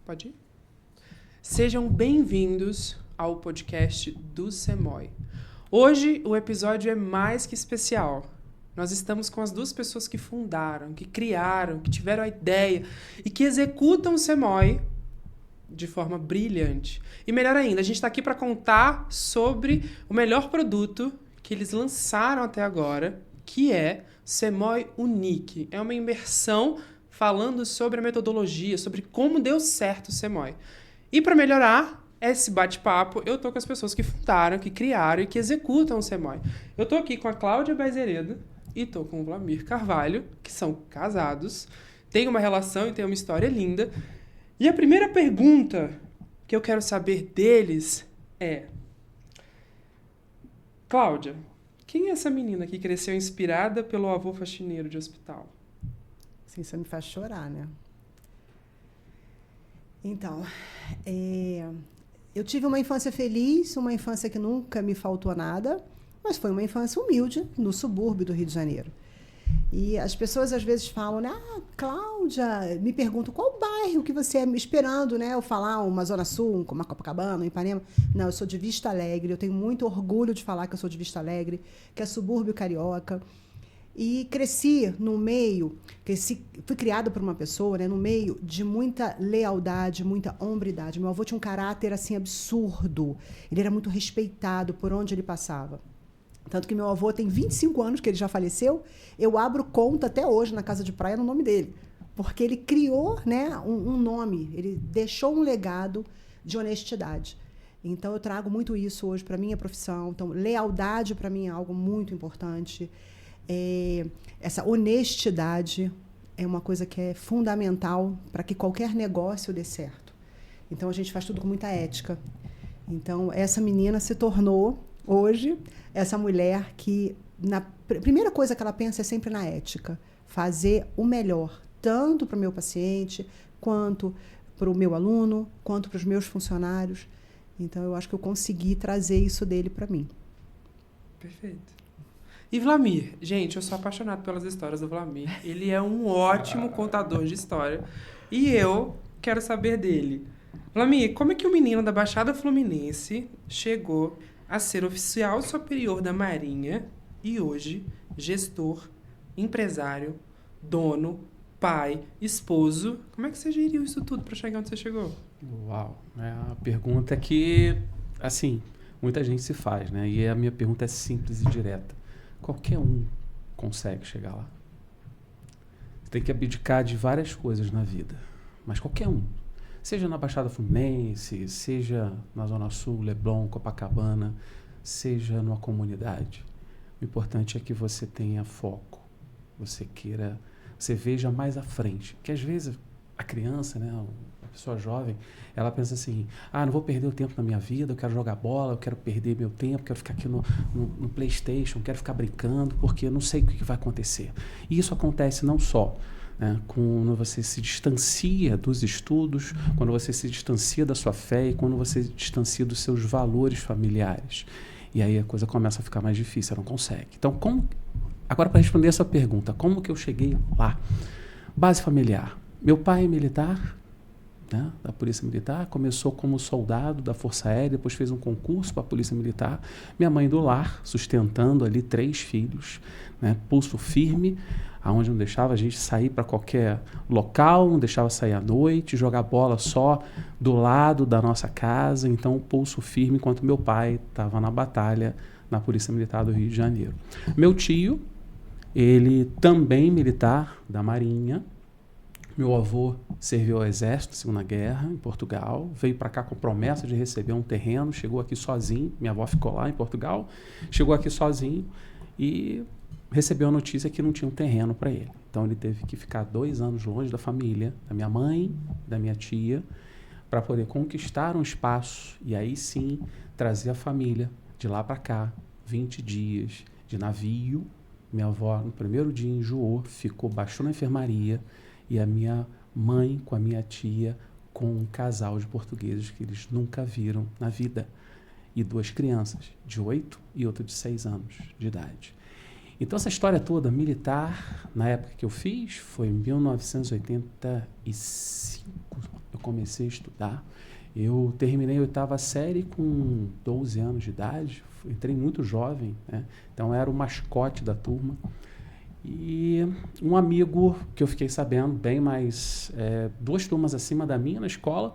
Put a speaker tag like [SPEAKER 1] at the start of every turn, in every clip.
[SPEAKER 1] Pode ir? Sejam bem-vindos ao podcast do SEMOI. Hoje o episódio é mais que especial. Nós estamos com as duas pessoas que fundaram, que criaram, que tiveram a ideia e que executam o SEMOI de forma brilhante. E melhor ainda, a gente está aqui para contar sobre o melhor produto que eles lançaram até agora, que é SEMOI Unique. É uma imersão falando sobre a metodologia, sobre como deu certo o SEMOI. E para melhorar esse bate-papo, eu tô com as pessoas que fundaram, que criaram e que executam o SEMOI. Eu tô aqui com a Cláudia Baizeredo e tô com o Vlamir Carvalho, que são casados, têm uma relação e têm uma história linda. E a primeira pergunta que eu quero saber deles é: Cláudia, quem é essa menina que cresceu inspirada pelo avô faxineiro de hospital?
[SPEAKER 2] Sim, você me faz chorar, né? Então, eu tive uma infância feliz, uma infância que nunca me faltou nada, mas foi uma infância humilde no subúrbio do Rio de Janeiro. E as pessoas às vezes falam, né? Cláudia, me perguntam qual bairro que você é esperando, né? Eu falar uma Zona Sul, uma Copacabana, um Ipanema. Não, eu sou de Vista Alegre, eu tenho muito orgulho de falar que eu sou de Vista Alegre, que é subúrbio carioca. E cresci no meio, fui criada por uma pessoa, né, no meio de muita lealdade, muita hombridade. Meu avô tinha um caráter assim absurdo. Ele era muito respeitado por onde ele passava. Tanto que meu avô tem 25 anos que ele já faleceu. Eu abro conta até hoje na casa de praia no nome dele. Porque ele criou, né, um nome, ele deixou um legado de honestidade. Então, eu trago muito isso hoje para a minha profissão. Então, lealdade para mim é algo muito importante. Essa honestidade é uma coisa que é fundamental para que qualquer negócio dê certo. Então, a gente faz tudo com muita ética. Então, essa menina se tornou, hoje, essa mulher que, primeira coisa que ela pensa é sempre na ética. Fazer o melhor, tanto para o meu paciente, quanto para o meu aluno, quanto para os meus funcionários. Então, eu acho que eu consegui trazer isso dele para mim.
[SPEAKER 1] Perfeito. E Vlamir, gente, eu sou apaixonado pelas histórias do Vlamir. Ele é um ótimo contador de história. E eu quero saber dele. Vlamir, como é que o menino da Baixada Fluminense chegou a ser oficial superior da Marinha e hoje gestor, empresário, dono, pai, esposo? Como é que você geriu isso tudo para chegar onde você chegou?
[SPEAKER 3] Uau, é uma pergunta que, assim, muita gente se faz, né? E a minha pergunta é simples e direta. Qualquer um consegue chegar lá. Você tem que abdicar de várias coisas na vida, mas qualquer um. Seja na Baixada Fluminense, seja na Zona Sul, Leblon, Copacabana, seja numa comunidade. O importante é que você tenha foco, você veja mais à frente. Porque às vezes a criança, né, a pessoa jovem, ela pensa assim, não vou perder o tempo na minha vida, eu quero jogar bola, eu quero perder meu tempo, quero ficar aqui no PlayStation, quero ficar brincando, porque eu não sei o que vai acontecer. E isso acontece não só, né, quando você se distancia dos estudos, quando você se distancia da sua fé e quando você se distancia dos seus valores familiares. E aí a coisa começa a ficar mais difícil, você não consegue. Então, agora para responder essa pergunta, como que eu cheguei lá? Base familiar. Meu pai é militar, né, da Polícia Militar, começou como soldado da Força Aérea, depois fez um concurso para a Polícia Militar. Minha mãe do lar, sustentando ali 3 filhos, né, pulso firme, aonde não deixava a gente sair para qualquer local, não deixava sair à noite, jogar bola só do lado da nossa casa. Então, pulso firme, enquanto meu pai estava na batalha na Polícia Militar do Rio de Janeiro. Meu tio, ele também militar da Marinha. Meu avô serviu ao Exército na Segunda Guerra, em Portugal. Veio para cá com promessa de receber um terreno. Chegou aqui sozinho. Minha avó ficou lá em Portugal. Chegou aqui sozinho e recebeu a notícia que não tinha um terreno para ele. Então, ele teve que ficar 2 anos longe da família, da minha mãe, da minha tia, para poder conquistar um espaço e aí sim trazer a família de lá para cá, 20 dias de navio. Minha avó, no primeiro dia, enjoou, baixou na enfermaria. E a minha mãe com a minha tia, com um casal de portugueses que eles nunca viram na vida. E 2 crianças, de 8 e outra de 6 anos de idade. Então, essa história toda militar, na época que eu fiz, foi em 1985. Eu comecei a estudar. Eu terminei a 8ª série com 12 anos de idade, entrei muito jovem, né? Então era o mascote da turma. E um amigo que eu fiquei sabendo, bem mais 2 turmas acima da minha na escola,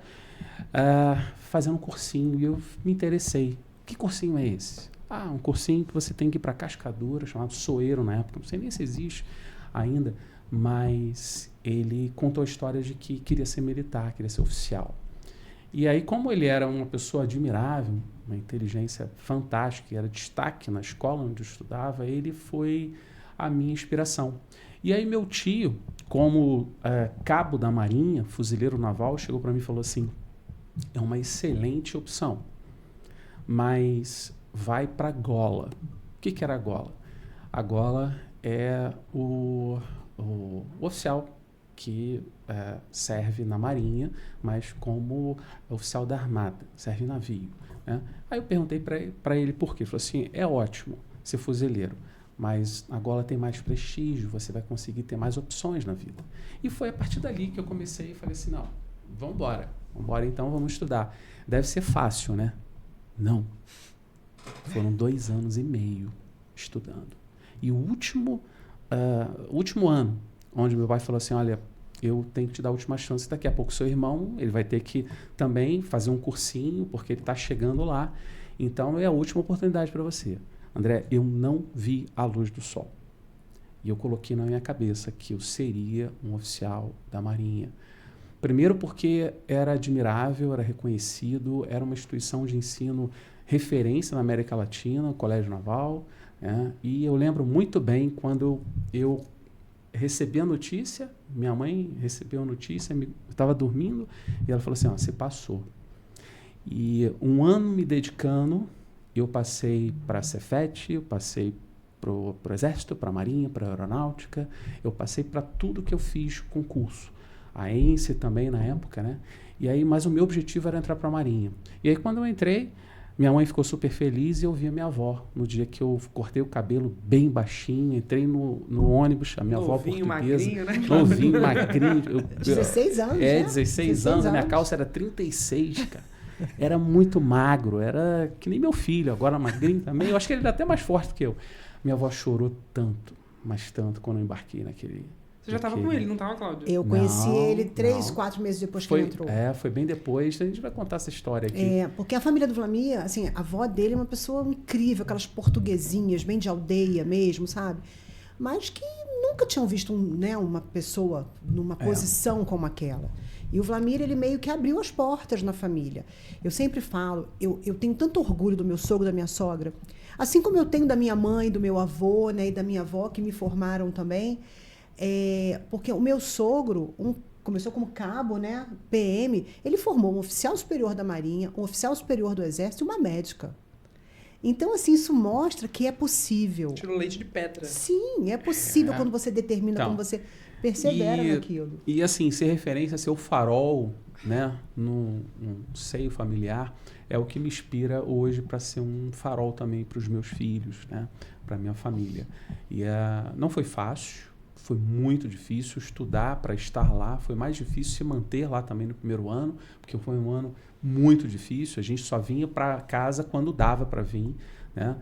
[SPEAKER 3] fazendo um cursinho, e eu me interessei. Que cursinho é esse? Um cursinho que você tem que ir para Cascadura, chamado Soeiro na época, não sei nem se existe ainda, mas ele contou a história de que queria ser militar, queria ser oficial. E aí, como ele era uma pessoa admirável, uma inteligência fantástica, era destaque na escola onde eu estudava, ele foi a minha inspiração. E aí meu tio, como cabo da Marinha, fuzileiro naval, chegou para mim e falou assim, é uma excelente opção, mas vai para a gola. O que era a gola? A gola é o oficial que serve na Marinha, mas como oficial da Armada, serve em navio, né? Aí eu perguntei para ele por quê. Ele falou assim, é ótimo ser fuzileiro, mas a gola tem mais prestígio, você vai conseguir ter mais opções na vida. E foi a partir dali que eu comecei e falei assim, não, vamos embora então, vamos estudar. Deve ser fácil, né? Não. Foram 2 anos e meio estudando. E o último ano, onde meu pai falou assim, olha, eu tenho que te dar a última chance, daqui a pouco seu irmão, ele vai ter que também fazer um cursinho, porque ele está chegando lá, então é a última oportunidade para você. André, eu não vi a luz do sol. E eu coloquei na minha cabeça que eu seria um oficial da Marinha. Primeiro porque era admirável, era reconhecido, era uma instituição de ensino referência na América Latina, o Colégio Naval, né? E eu lembro muito bem quando eu recebi a notícia, minha mãe recebeu a notícia, eu estava dormindo, e ela falou assim, você passou. E 1 ano me dedicando, eu passei para a Cefet, eu passei para o Exército, para a Marinha, para a Aeronáutica, eu passei para tudo que eu fiz concurso. A ENSE também na época, né? E aí, mas o meu objetivo era entrar para a Marinha. E aí quando eu entrei, minha mãe ficou super feliz e eu vi a minha avó no dia que eu cortei o cabelo bem baixinho, entrei no ônibus, a minha avó portuguesa.
[SPEAKER 1] Magrinho, né?
[SPEAKER 3] Novinho, magrinho.
[SPEAKER 2] 16 anos, né?
[SPEAKER 3] 16 anos, a minha calça era 36, cara. Era muito magro, era que nem meu filho, agora magrinho também. Eu acho que ele era até mais forte do que eu. Minha avó chorou tanto, mas tanto, quando eu embarquei naquele...
[SPEAKER 1] Você já estava com ele, não estava, Cláudia?
[SPEAKER 2] Eu conheci ele 3, 4 meses depois que ele entrou.
[SPEAKER 3] Foi bem depois. A gente vai contar essa história aqui.
[SPEAKER 2] Porque a família do Vlamir, assim, a avó dele é uma pessoa incrível, aquelas portuguesinhas, bem de aldeia mesmo, sabe? Mas que nunca tinham visto uma pessoa numa posição como aquela. E o Vlamir, ele meio que abriu as portas na família. Eu sempre falo, eu tenho tanto orgulho do meu sogro, da minha sogra, assim como eu tenho da minha mãe, do meu avô, né, e da minha avó, que me formaram também. Porque o meu sogro começou como cabo, né, PM, ele formou um oficial superior da Marinha, um oficial superior do Exército e uma médica. Então, assim, isso mostra que é possível.
[SPEAKER 1] Tirou leite de pedra.
[SPEAKER 2] Sim, é possível quando você determina, quando você persevera naquilo.
[SPEAKER 3] E, assim, ser referência, ser o farol, né, num seio familiar, é o que me inspira hoje para ser um farol também para os meus filhos, né, para minha família. E não foi fácil. Foi muito difícil estudar para estar lá. Foi mais difícil se manter lá também no primeiro ano, porque foi um ano muito difícil. A gente só vinha para casa quando dava para vir, né?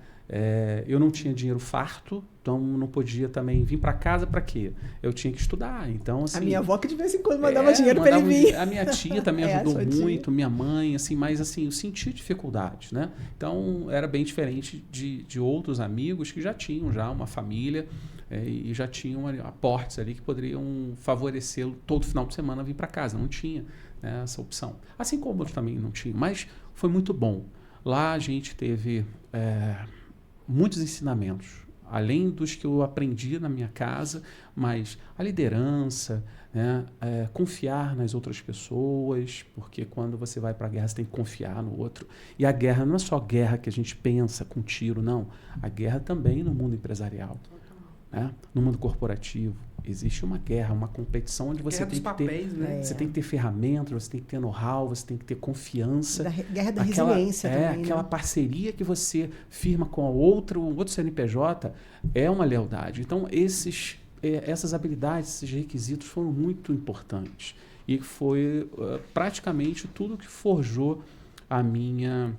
[SPEAKER 3] Eu não tinha dinheiro farto, então não podia também vir para casa para quê? Eu tinha que estudar. Então, assim,
[SPEAKER 2] a minha avó que de vez em quando mandava dinheiro para ele vir.
[SPEAKER 3] A minha tia também ajudou muito, minha mãe, assim, mas assim, eu senti dificuldades, né? Então era bem diferente de outros amigos que já tinham uma família e já tinham aportes ali que poderiam favorecê-lo todo final de semana vir para casa. Não tinha, né, essa opção. Assim como eu também não tinha, mas foi muito bom. Lá a gente teve muitos ensinamentos, além dos que eu aprendi na minha casa, mas a liderança, né, confiar nas outras pessoas, porque quando você vai para a guerra você tem que confiar no outro. E a guerra não é só guerra que a gente pensa com tiro, não. A guerra também no mundo empresarial, né? No mundo corporativo. Existe uma guerra, uma competição onde você tem que ter,
[SPEAKER 1] né?
[SPEAKER 3] Você tem que ter ferramentas, você tem que ter know-how, você tem que ter confiança.
[SPEAKER 2] Guerra da resiliência também,
[SPEAKER 3] aquela
[SPEAKER 2] né?
[SPEAKER 3] parceria que você firma com o outro CNPJ é uma lealdade. Então, esses essas habilidades, esses requisitos foram muito importantes. E foi praticamente tudo que forjou a minha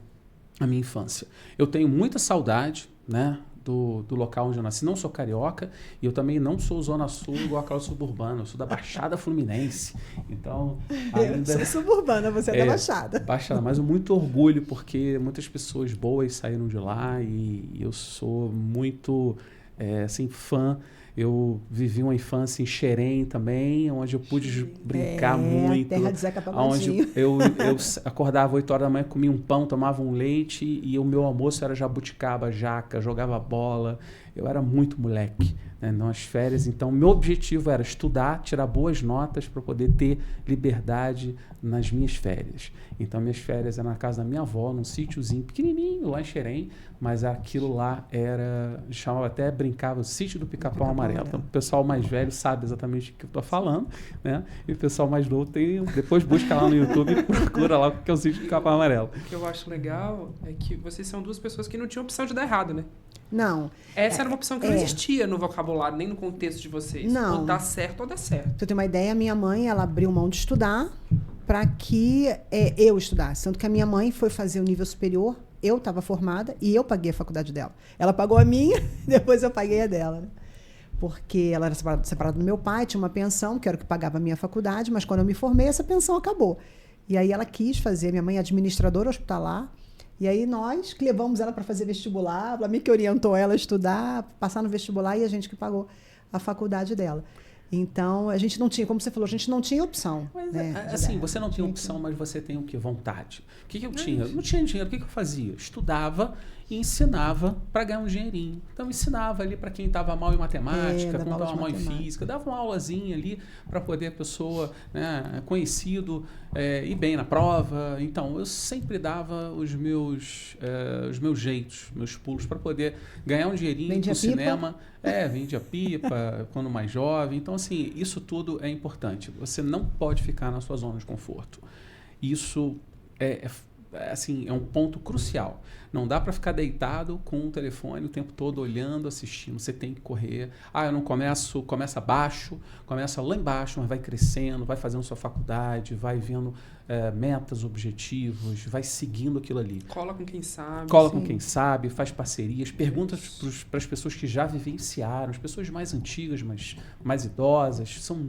[SPEAKER 3] infância. Eu tenho muita saudade, né, do local onde eu nasci. Não sou carioca e eu também não sou Zona Sul igual a Cláudia Suburbana. Eu sou da Baixada Fluminense. Então, ainda...
[SPEAKER 2] Eu sou suburbana, você é da Baixada.
[SPEAKER 3] Baixada, mas muito orgulho porque muitas pessoas boas saíram de lá e eu sou muito assim, fã. Eu vivi uma infância em Xerém também, onde eu pude brincar muito.
[SPEAKER 2] Terra de Zeca
[SPEAKER 3] Pagodinho. Eu acordava 8 horas da manhã, comia um pão, tomava um leite e o meu almoço era jabuticaba, jaca, jogava bola. Eu era muito moleque, né, nas férias. Então, meu objetivo era estudar, tirar boas notas para poder ter liberdade nas minhas férias. Então, minhas férias eram na casa da minha avó, num sítiozinho pequenininho, lá em Xerém, mas aquilo lá era, chamava até, brincava, o sítio do Pica-Pau Amarelo. Então, o pessoal mais velho sabe exatamente o que eu estou falando, né? E o pessoal mais novo depois busca lá no YouTube e procura lá o que é o sítio do Pica-Pau Amarelo.
[SPEAKER 1] O que eu acho legal é que vocês são duas pessoas que não tinham opção de dar errado, né?
[SPEAKER 2] Não.
[SPEAKER 1] Essa era uma opção que não existia no vocabulário, nem no contexto de vocês.
[SPEAKER 2] Não.
[SPEAKER 1] Ou dá certo ou dá certo.
[SPEAKER 2] Pra você ter uma ideia, a minha mãe, ela abriu mão de estudar para que eu estudasse. Tanto que a minha mãe foi fazer o nível superior, eu estava formada e eu paguei a faculdade dela. Ela pagou a minha, depois eu paguei a dela, né? Porque ela era separada do meu pai, tinha uma pensão, que era o que pagava a minha faculdade, mas quando eu me formei, essa pensão acabou. E aí ela quis fazer, minha mãe é administradora hospitalar, e aí nós que levamos ela para fazer vestibular, a mim que orientou ela a estudar, passar no vestibular, e a gente que pagou a faculdade dela. Então, a gente não tinha, como você falou, a gente não tinha opção.
[SPEAKER 3] Mas,
[SPEAKER 2] né,
[SPEAKER 3] assim, você não tinha opção, mas você tem o quê? Vontade. O que eu tinha? Eu não tinha dinheiro. O que eu fazia? Estudava e ensinava para ganhar um dinheirinho. Então, ensinava ali para quem estava mal em matemática, quem estava mal em física, dava uma aulazinha ali para poder a pessoa, né, conhecido, ir bem na prova. Então, eu sempre dava os meus jeitos, meus pulos para poder ganhar um dinheirinho no cinema. Vendia pipa quando mais jovem. Então, assim, isso tudo é importante. Você não pode ficar na sua zona de conforto. Isso assim, é um ponto crucial. Não dá para ficar deitado com o telefone o tempo todo olhando, assistindo. Você tem que correr. Eu não começa baixo, começa lá embaixo, mas vai crescendo, vai fazendo sua faculdade, vai vendo metas, objetivos, vai seguindo aquilo ali.
[SPEAKER 1] Cola com quem sabe.
[SPEAKER 3] Cola com quem sabe, faz parcerias, pergunta para as pessoas que já vivenciaram, as pessoas mais antigas, mais idosas. São,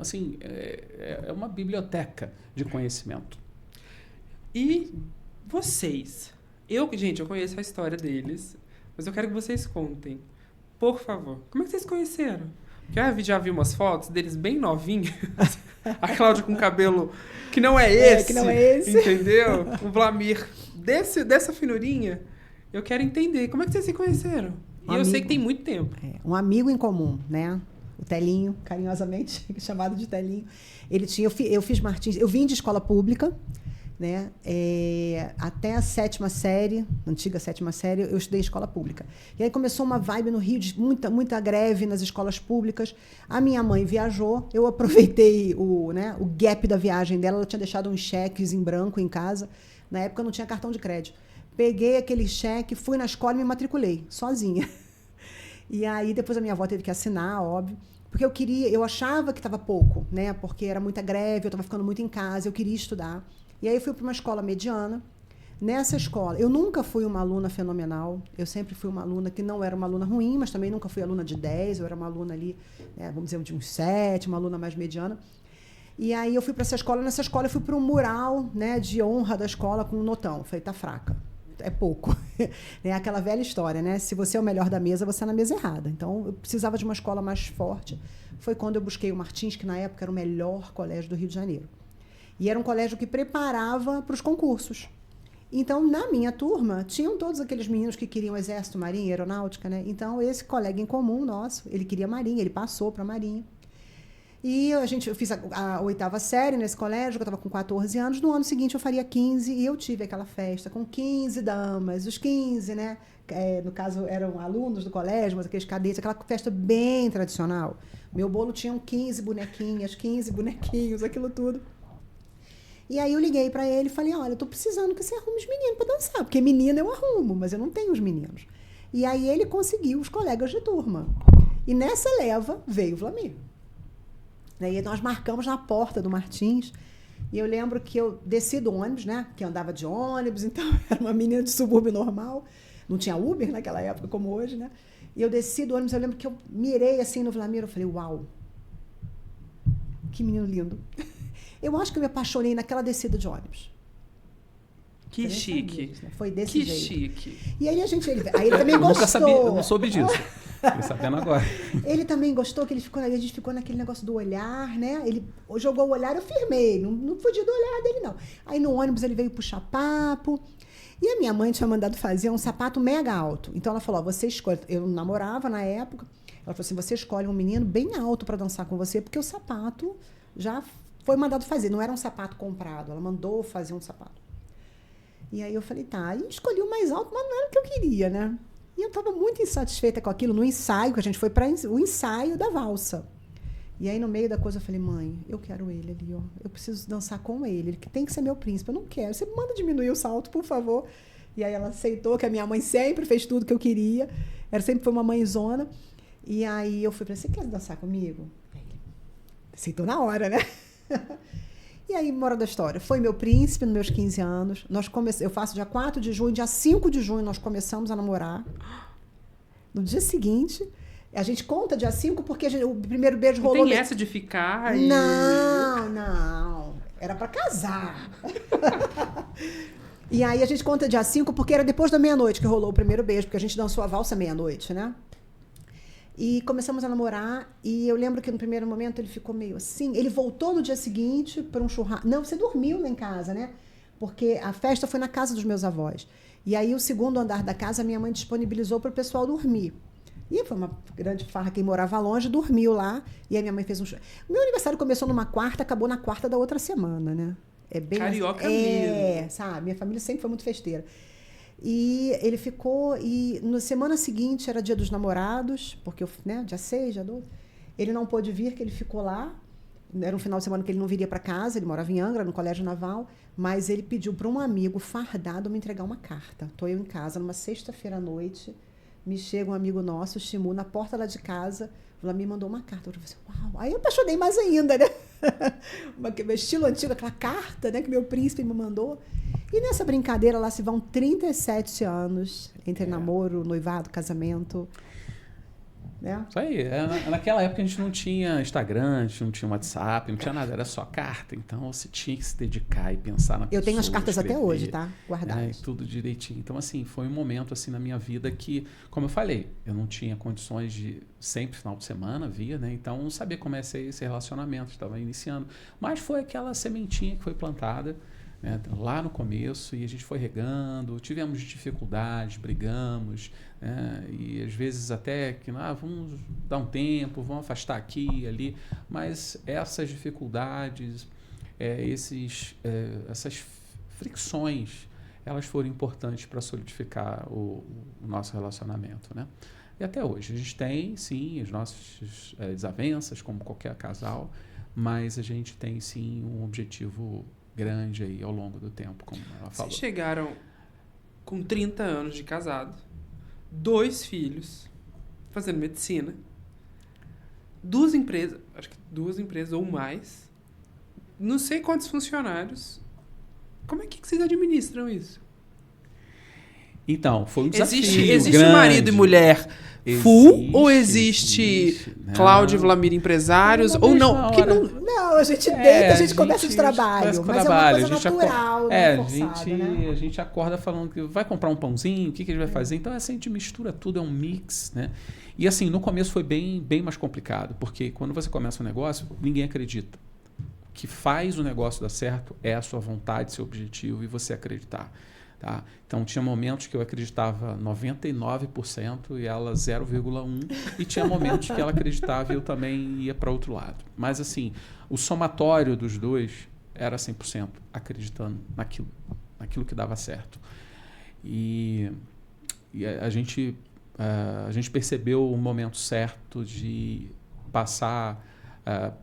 [SPEAKER 3] assim, é uma biblioteca de conhecimento.
[SPEAKER 1] E vocês? Gente, eu conheço a história deles, mas eu quero que vocês contem. Por favor. Como é que vocês conheceram? Porque eu já vi umas fotos deles bem novinhos. A Cláudia com cabelo que não é esse.
[SPEAKER 2] Que não é esse.
[SPEAKER 1] Entendeu? O Vlamir dessa finurinha. Eu quero entender. Como é que vocês se conheceram? E eu sei que tem muito tempo.
[SPEAKER 2] Um amigo em comum, né? O Telinho, carinhosamente chamado de Telinho. Eu fiz Martins, eu vim de escola pública, né? Até a 7ª série, antiga 7ª série, eu estudei escola pública. E aí começou uma vibe no Rio de muita greve nas escolas públicas. A minha mãe viajou, eu aproveitei o gap da viagem dela, ela tinha deixado uns cheques em branco em casa. Na época eu não tinha cartão de crédito. Peguei aquele cheque, fui na escola e me matriculei, sozinha. E aí depois a minha avó teve que assinar, óbvio. Porque eu achava que estava pouco, né? Porque era muita greve, eu estava ficando muito em casa, eu queria estudar. E aí eu fui para uma escola mediana. Nessa escola, eu nunca fui uma aluna fenomenal. Eu sempre fui uma aluna que não era uma aluna ruim, mas também nunca fui aluna de 10. Eu era uma aluna ali, vamos dizer, de uns 7, uma aluna mais mediana. E aí eu fui para essa escola. Nessa escola eu fui para um mural, né, de honra da escola com um notão. Eu falei, tá fraca. É pouco. É aquela velha história, né? Se você é o melhor da mesa, você é na mesa errada. Então, eu precisava de uma escola mais forte. Foi quando eu busquei o Martins, que na época era o melhor colégio do Rio de Janeiro. E era um colégio que preparava para os concursos. Então, na minha turma, tinham todos aqueles meninos que queriam exército, marinha, aeronáutica, né? Então, esse colega em comum nosso, ele queria marinha, ele passou para a marinha. E eu fiz a 8ª série nesse colégio, eu estava com 14 anos. No ano seguinte, eu faria 15 e eu tive aquela festa com 15 damas. Os 15, né? No caso, eram alunos do colégio, mas aqueles cadetes, aquela festa bem tradicional. Meu bolo tinha 15 bonequinhas, 15 bonequinhos, aquilo tudo. E aí eu liguei para ele e falei, olha, eu estou precisando que você arrume os meninos para dançar, porque menina eu arrumo, mas eu não tenho os meninos. E aí ele conseguiu os colegas de turma. E nessa leva veio o Vlamir. E nós marcamos na porta do Martins. E eu lembro que eu desci do ônibus, né? Que eu andava de ônibus, então era uma menina de subúrbio normal. Não tinha Uber naquela época, como hoje, né? E eu desci do ônibus, eu lembro que eu mirei assim no Vlamir, eu falei, uau, que menino lindo. Eu acho que eu me apaixonei naquela descida de ônibus.
[SPEAKER 1] Que chique.
[SPEAKER 2] Vezes, né? Foi desse
[SPEAKER 1] que
[SPEAKER 2] jeito.
[SPEAKER 1] chique.
[SPEAKER 2] E aí a gente, aí ele também gostou.
[SPEAKER 3] Nunca sabia, eu não soube disso. Fiquei sabendo agora.
[SPEAKER 2] Ele também gostou, que a gente ficou naquele negócio do olhar, né? Ele jogou o olhar, eu firmei, não fugi do olhar dele, não. Aí no ônibus ele veio puxar papo. E a minha mãe tinha mandado fazer um sapato mega alto. Então ela falou, ó, você escolhe. Eu namorava na época. Ela falou assim, você escolhe um menino bem alto para dançar com você, porque o sapato já foi mandado fazer. Não era um sapato comprado, ela mandou fazer um sapato. E aí eu falei, tá. E escolhi o mais alto, mas não era o que eu queria, né? E eu estava muito insatisfeita com aquilo no ensaio, que a gente foi para o ensaio da valsa. E aí, no meio da coisa, eu falei, mãe, eu quero ele ali, ó. Eu preciso dançar com ele. Ele tem que ser meu príncipe. Eu não quero. Você manda diminuir o salto, por favor. E aí ela aceitou, que a minha mãe sempre fez tudo que eu queria. Ela sempre foi uma mãezona. E aí eu fui para você quer dançar comigo? Ele aceitou na hora, né? E aí, moral da história, foi meu príncipe nos meus 15 anos. Eu faço dia 4 de junho, dia 5 de junho nós começamos a namorar. No dia seguinte, a gente conta dia 5 porque o primeiro beijo rolou...
[SPEAKER 1] Tem essa de ficar e...
[SPEAKER 2] Não. Era para casar. E aí a gente conta dia 5 porque era depois da meia-noite que rolou o primeiro beijo, porque a gente dançou a valsa meia-noite, né? E começamos a namorar, e eu lembro que no primeiro momento ele ficou meio assim. Ele voltou no dia seguinte para um churrasco. Não, você dormiu lá em casa, né? Porque a festa foi na casa dos meus avós. E aí o segundo andar da casa, minha mãe disponibilizou para o pessoal dormir. E foi uma grande farra, quem morava longe dormiu lá, e a minha mãe fez um... Meu aniversário começou numa quarta, acabou na quarta da outra semana, né? É bem
[SPEAKER 1] carioca mesmo.
[SPEAKER 2] Sabe? Minha família sempre foi muito festeira. E ele ficou, e na semana seguinte era dia dos namorados, porque, né, dia 6, dia 12, ele não pôde vir, que ele ficou lá, era um final de semana que ele não viria para casa, ele morava em Angra, no Colégio Naval, mas ele pediu para um amigo fardado me entregar uma carta. Estou eu em casa, numa sexta-feira à noite, me chega um amigo nosso, o Shimu, na porta lá de casa, me mandou uma carta. Eu falei, uau! Aí eu apaixonei mais ainda, né? Meu estilo antigo, aquela carta, né, que meu príncipe me mandou. E nessa brincadeira lá se vão 37 anos entre namoro, noivado, casamento. Né?
[SPEAKER 3] Isso aí. Naquela época a gente não tinha Instagram, a gente não tinha WhatsApp, não tinha nada, era só carta. Então você tinha que se dedicar e pensar na pessoa.
[SPEAKER 2] Eu tenho as cartas até hoje, tá? Guardadas.
[SPEAKER 3] Tudo direitinho. Então, assim, foi um momento assim na minha vida que, como eu falei, eu não tinha condições de sempre final de semana via, né? Então não sabia como é ser esse relacionamento, estava iniciando. Mas foi aquela sementinha que foi plantada, né, lá no começo, e a gente foi regando, tivemos dificuldades, brigamos, né, e às vezes até que vamos dar um tempo, vamos afastar aqui e ali, mas essas dificuldades, essas fricções, elas foram importantes para solidificar o nosso relacionamento, né? E até hoje a gente tem, sim, as nossas desavenças, como qualquer casal, mas a gente tem, sim, um objetivo grande aí ao longo do tempo, como ela falou.
[SPEAKER 1] Vocês chegaram com 30 anos de casado, 2 filhos, fazendo medicina, 2 empresas, acho que 2 empresas ou mais, não sei quantos funcionários. Como é que vocês administram isso?
[SPEAKER 3] Então, foi um desafio
[SPEAKER 1] Existe
[SPEAKER 3] grande.
[SPEAKER 1] Marido e mulher full ou existe Cláudio e Vlamir empresários? Ou não? Porque
[SPEAKER 2] não, a gente deita, a gente conversa de trabalho. Mas é uma coisa natural,
[SPEAKER 3] forçada, né? A gente acorda falando que vai comprar um pãozinho, o que a gente vai fazer. Então, assim, a gente mistura tudo, é um mix, né? E assim, no começo foi bem mais complicado, porque quando você começa um negócio, ninguém acredita. O que faz o negócio dar certo é a sua vontade, seu objetivo e você acreditar. Tá? Então, tinha momentos que eu acreditava 99% e ela 0,1%. E tinha momentos que ela acreditava e eu também ia para outro lado. Mas, assim, o somatório dos dois era 100% acreditando naquilo que dava certo. E a gente percebeu o momento certo de passar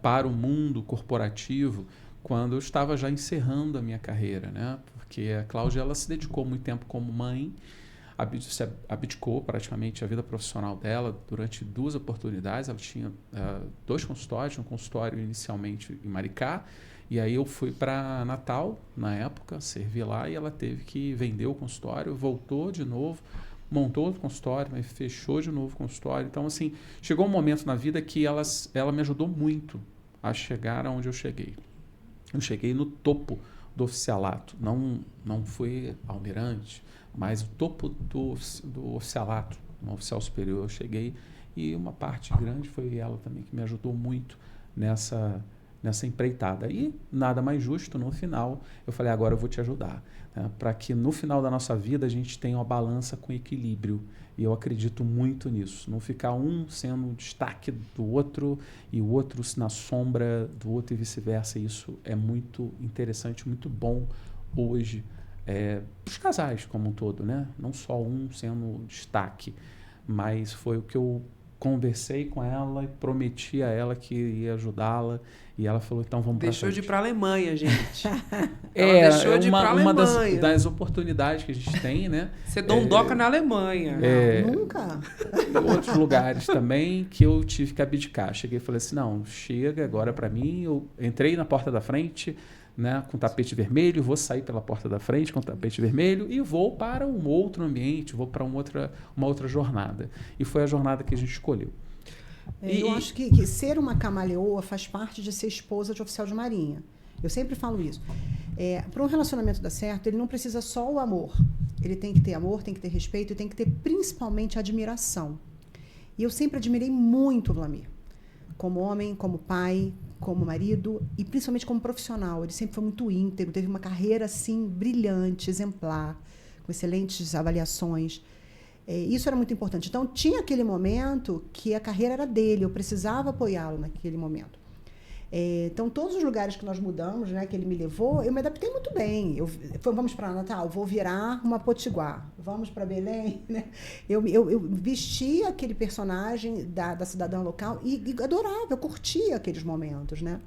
[SPEAKER 3] para o mundo corporativo quando eu estava já encerrando a minha carreira, né? Porque a Cláudia, ela se dedicou muito tempo como mãe, se abdicou praticamente a vida profissional dela durante 2 oportunidades. Ela tinha 2 consultórios, um consultório inicialmente em Maricá, e aí eu fui para Natal, na época, servi lá, e ela teve que vender o consultório, voltou de novo, montou outro consultório, mas fechou de novo o consultório. Então, assim, chegou um momento na vida que ela me ajudou muito a chegar aonde eu cheguei. Eu cheguei no topo do oficialato, não fui almirante, mas o topo do oficialato, um oficial superior, eu cheguei, e uma parte grande foi ela também que me ajudou muito nessa empreitada. E nada mais justo, no final, eu falei, agora eu vou te ajudar, né? Para que no final da nossa vida a gente tenha uma balança com equilíbrio. E eu acredito muito nisso. Não ficar um sendo destaque do outro e o outro na sombra do outro e vice-versa. Isso é muito interessante, muito bom hoje, os casais como um todo, né? Não só um sendo destaque, mas foi o que eu conversei com ela e prometi a ela que ia ajudá-la, e ela falou, então vamos para frente.
[SPEAKER 1] Deixou de ir para a Alemanha, gente. Ela deixou de ir para a Alemanha.
[SPEAKER 3] Uma das oportunidades que a gente tem, né?
[SPEAKER 1] Ser dondoca na Alemanha.
[SPEAKER 2] Nunca.
[SPEAKER 3] Em outros lugares também que eu tive que abdicar. Cheguei e falei assim, não, chega agora para mim. Eu entrei na porta da frente, né, com tapete vermelho, vou sair pela porta da frente com tapete vermelho e vou para um outro ambiente, vou para uma outra jornada. E foi a jornada que a gente escolheu.
[SPEAKER 2] Eu acho que ser uma camaleoa faz parte de ser esposa de oficial de marinha. Eu sempre falo isso. Para um relacionamento dar certo, ele não precisa só o amor. Ele tem que ter amor, tem que ter respeito e tem que ter principalmente admiração. E eu sempre admirei muito o Vlamir. Como homem, como pai, como marido e principalmente como profissional. Ele sempre foi muito íntegro, teve uma carreira assim brilhante, exemplar, com excelentes avaliações. Isso era muito importante. Então, tinha aquele momento que a carreira era dele, eu precisava apoiá-lo naquele momento. Então, todos os lugares que nós mudamos, né, que ele me levou, eu me adaptei muito bem. Vamos para Natal, vou virar uma potiguar. Vamos para Belém. Né? Eu vesti aquele personagem da cidadã local e adorava, eu curtia aqueles momentos. Né?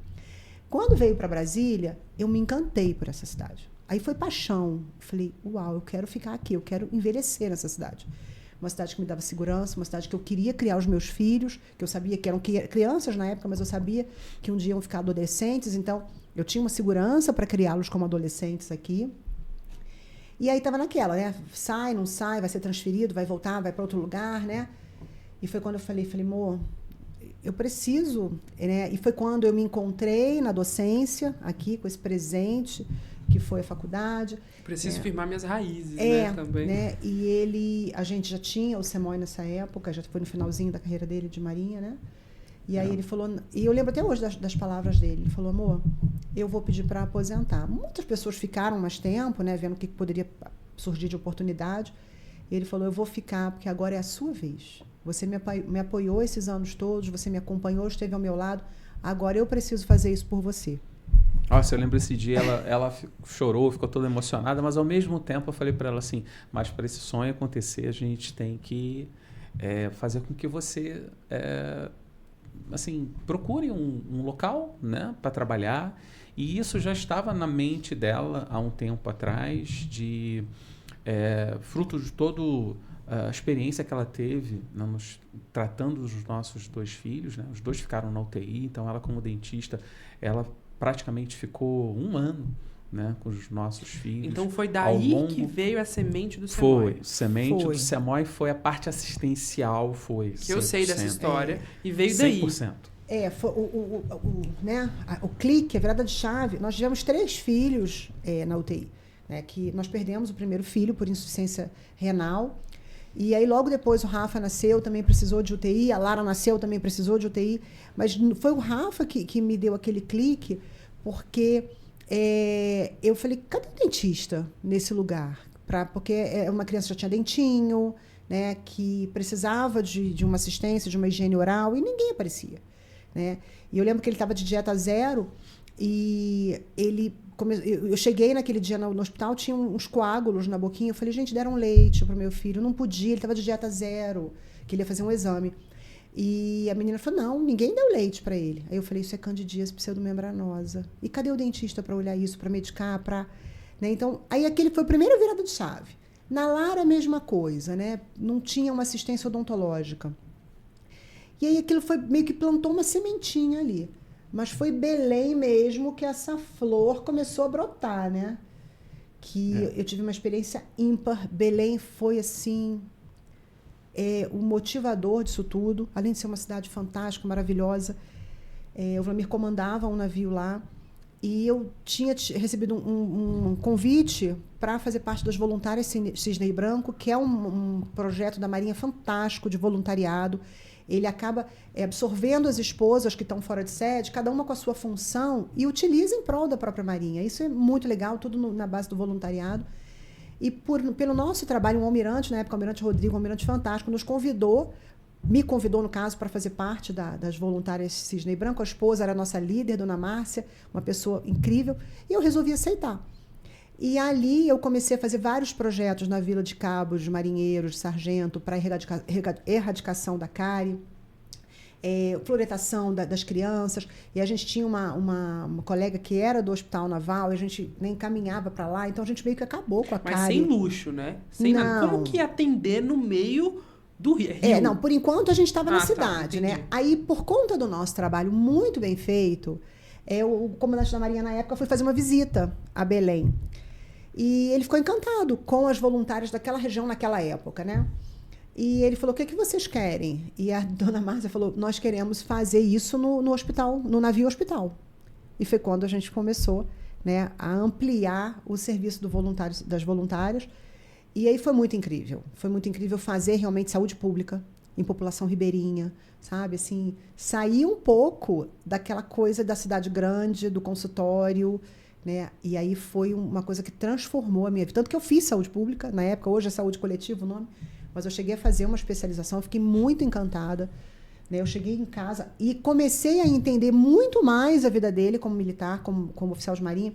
[SPEAKER 2] Quando veio para Brasília, eu me encantei por essa cidade. Aí foi paixão. Falei, uau, eu quero ficar aqui, eu quero envelhecer nessa cidade. Uma cidade que me dava segurança, uma cidade que eu queria criar os meus filhos, que eu sabia que eram crianças na época, mas eu sabia que um dia iam ficar adolescentes, então eu tinha uma segurança para criá-los como adolescentes aqui. E aí estava naquela, né? Sai, não sai, vai ser transferido, vai voltar, vai para outro lugar, né? E foi quando eu falei, amor, eu preciso, né? E foi quando eu me encontrei na docência, aqui, com esse presente, que foi a faculdade.
[SPEAKER 1] Preciso firmar minhas raízes, né, também.
[SPEAKER 2] Né? E a gente já tinha o SEMOI nessa época, já foi no finalzinho da carreira dele de marinha, né? E aí ele falou, e eu lembro até hoje das palavras dele, ele falou, amor, eu vou pedir para aposentar. Muitas pessoas ficaram mais tempo, né, vendo o que poderia surgir de oportunidade. E ele falou, eu vou ficar, porque agora é a sua vez. Você me apoiou esses anos todos, você me acompanhou, esteve ao meu lado, agora eu preciso fazer isso por você.
[SPEAKER 3] Nossa, eu lembro esse dia, ela chorou, ficou toda emocionada, mas ao mesmo tempo eu falei para ela assim, mas para esse sonho acontecer, a gente tem que fazer com que você assim, procure um local, né, para trabalhar. E isso já estava na mente dela há um tempo atrás, de fruto de toda a experiência que ela teve, né, tratando dos nossos 2 filhos, né, os 2 ficaram na UTI, então ela como dentista, ela praticamente ficou 1 ano, né, com os nossos filhos.
[SPEAKER 1] Então foi daí que veio a semente do SEMOI.
[SPEAKER 3] Do SEMOI foi a parte assistencial, foi 100%.
[SPEAKER 1] Que eu sei dessa história e veio daí.
[SPEAKER 3] 100%.
[SPEAKER 2] Foi né, o clique, a virada de chave. Nós tivemos 3 filhos na UTI. Né, que nós perdemos o primeiro filho por insuficiência renal. E aí, logo depois, o Rafa nasceu, também precisou de UTI. A Lara nasceu, também precisou de UTI. Mas foi o Rafa que me deu aquele clique, porque eu falei, cadê o dentista nesse lugar? Porque uma criança já tinha dentinho, né, que precisava de uma assistência, de uma higiene oral, e ninguém aparecia. Né? E eu lembro que ele estava de dieta 0 e eu cheguei naquele dia no hospital, tinha uns coágulos na boquinha. Eu falei, gente, deram leite para o meu filho. Não podia, ele estava de dieta 0, que ele ia fazer um exame. E a menina falou, não, ninguém deu leite para ele. Aí eu falei, isso é candidíase pseudomembranosa. E cadê o dentista para olhar isso, para medicar, né? Então, aí aquele foi a primeira virada de chave. Na Lara, a mesma coisa, né? Não tinha uma assistência odontológica. E aí aquilo foi meio que plantou uma sementinha ali. Mas foi Belém mesmo que essa flor começou a brotar, né? Eu tive uma experiência ímpar. Belém foi, assim, o motivador disso tudo. Além de ser uma cidade fantástica, maravilhosa, o Vlamir comandava um navio lá. E eu tinha recebido um convite para fazer parte das voluntárias Cisne Branco, que é um projeto da Marinha fantástico de voluntariado. Ele acaba absorvendo as esposas que estão fora de sede, cada uma com a sua função, e utiliza em prol da própria Marinha. Isso é muito legal, tudo na base do voluntariado. E pelo nosso trabalho, um almirante, na época, o almirante Rodrigo, um almirante fantástico, me convidou, no caso, para fazer parte das voluntárias Cisne Branco. A esposa era a nossa líder, Dona Márcia, uma pessoa incrível, e eu resolvi aceitar. E ali eu comecei a fazer vários projetos na Vila de Cabos, de marinheiros, de sargento, para erradicação da cárie, floretação das crianças. E a gente tinha uma colega que era do Hospital Naval, e a gente nem caminhava para lá, então a gente meio que acabou com a cárie.
[SPEAKER 1] Mas sem luxo, né? Sem nada. Como que ia atender no meio do Rio?
[SPEAKER 2] Não, por enquanto a gente estava na cidade, né? Aí, por conta do nosso trabalho muito bem feito, o comandante da Marinha na época foi fazer uma visita a Belém. E ele ficou encantado com as voluntárias daquela região naquela época, né? E ele falou, o que vocês querem? E a Dona Márcia falou, nós queremos fazer isso no hospital, no navio hospital. E foi quando a gente começou, né, a ampliar o serviço das voluntárias. E aí foi muito incrível. Foi muito incrível fazer realmente saúde pública em população ribeirinha, sabe? Assim, sair um pouco daquela coisa da cidade grande, do consultório, né? E aí foi uma coisa que transformou a minha vida. Tanto que eu fiz saúde pública, na época, hoje é saúde coletiva o nome, mas eu cheguei a fazer uma especialização, eu fiquei muito encantada, né? Eu cheguei em casa e comecei a entender muito mais a vida dele como militar, como oficial de marinha,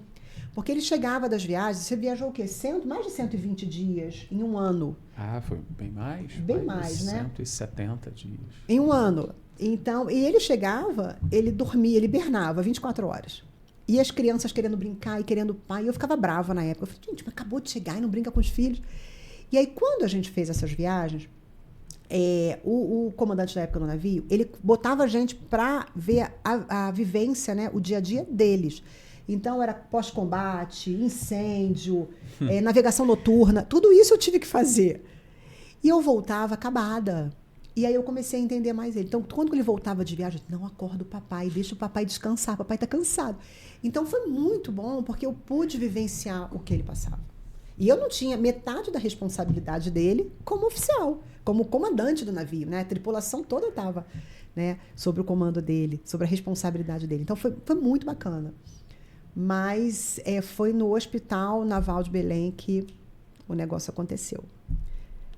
[SPEAKER 2] porque ele chegava das viagens, você viajou o quê? Mais de 120 dias em um ano.
[SPEAKER 3] Ah, foi bem mais.
[SPEAKER 2] Bem mais, né?
[SPEAKER 3] 170 dias.
[SPEAKER 2] Em um ano. Então, e ele chegava, ele dormia, ele hibernava 24 horas. E as crianças querendo brincar e querendo pai. E eu ficava brava na época. Eu falei, gente, mas acabou de chegar e não brinca com os filhos. E aí, quando a gente fez essas viagens, o comandante da época do navio, ele botava a gente para ver a vivência, né, o dia a dia deles. Então, era pós-combate, incêndio, navegação noturna. Tudo isso eu tive que fazer. E eu voltava acabada. E aí eu comecei a entender mais ele. Então, quando ele voltava de viagem, eu disse, não, acorda o papai, deixa o papai descansar, o papai está cansado. Então, foi muito bom, porque eu pude vivenciar o que ele passava. E eu não tinha metade da responsabilidade dele como oficial, como comandante do navio, né? A tripulação toda estava, né, sobre o comando dele, sobre a responsabilidade dele. Então, foi muito bacana. Mas foi no Hospital Naval de Belém que o negócio aconteceu.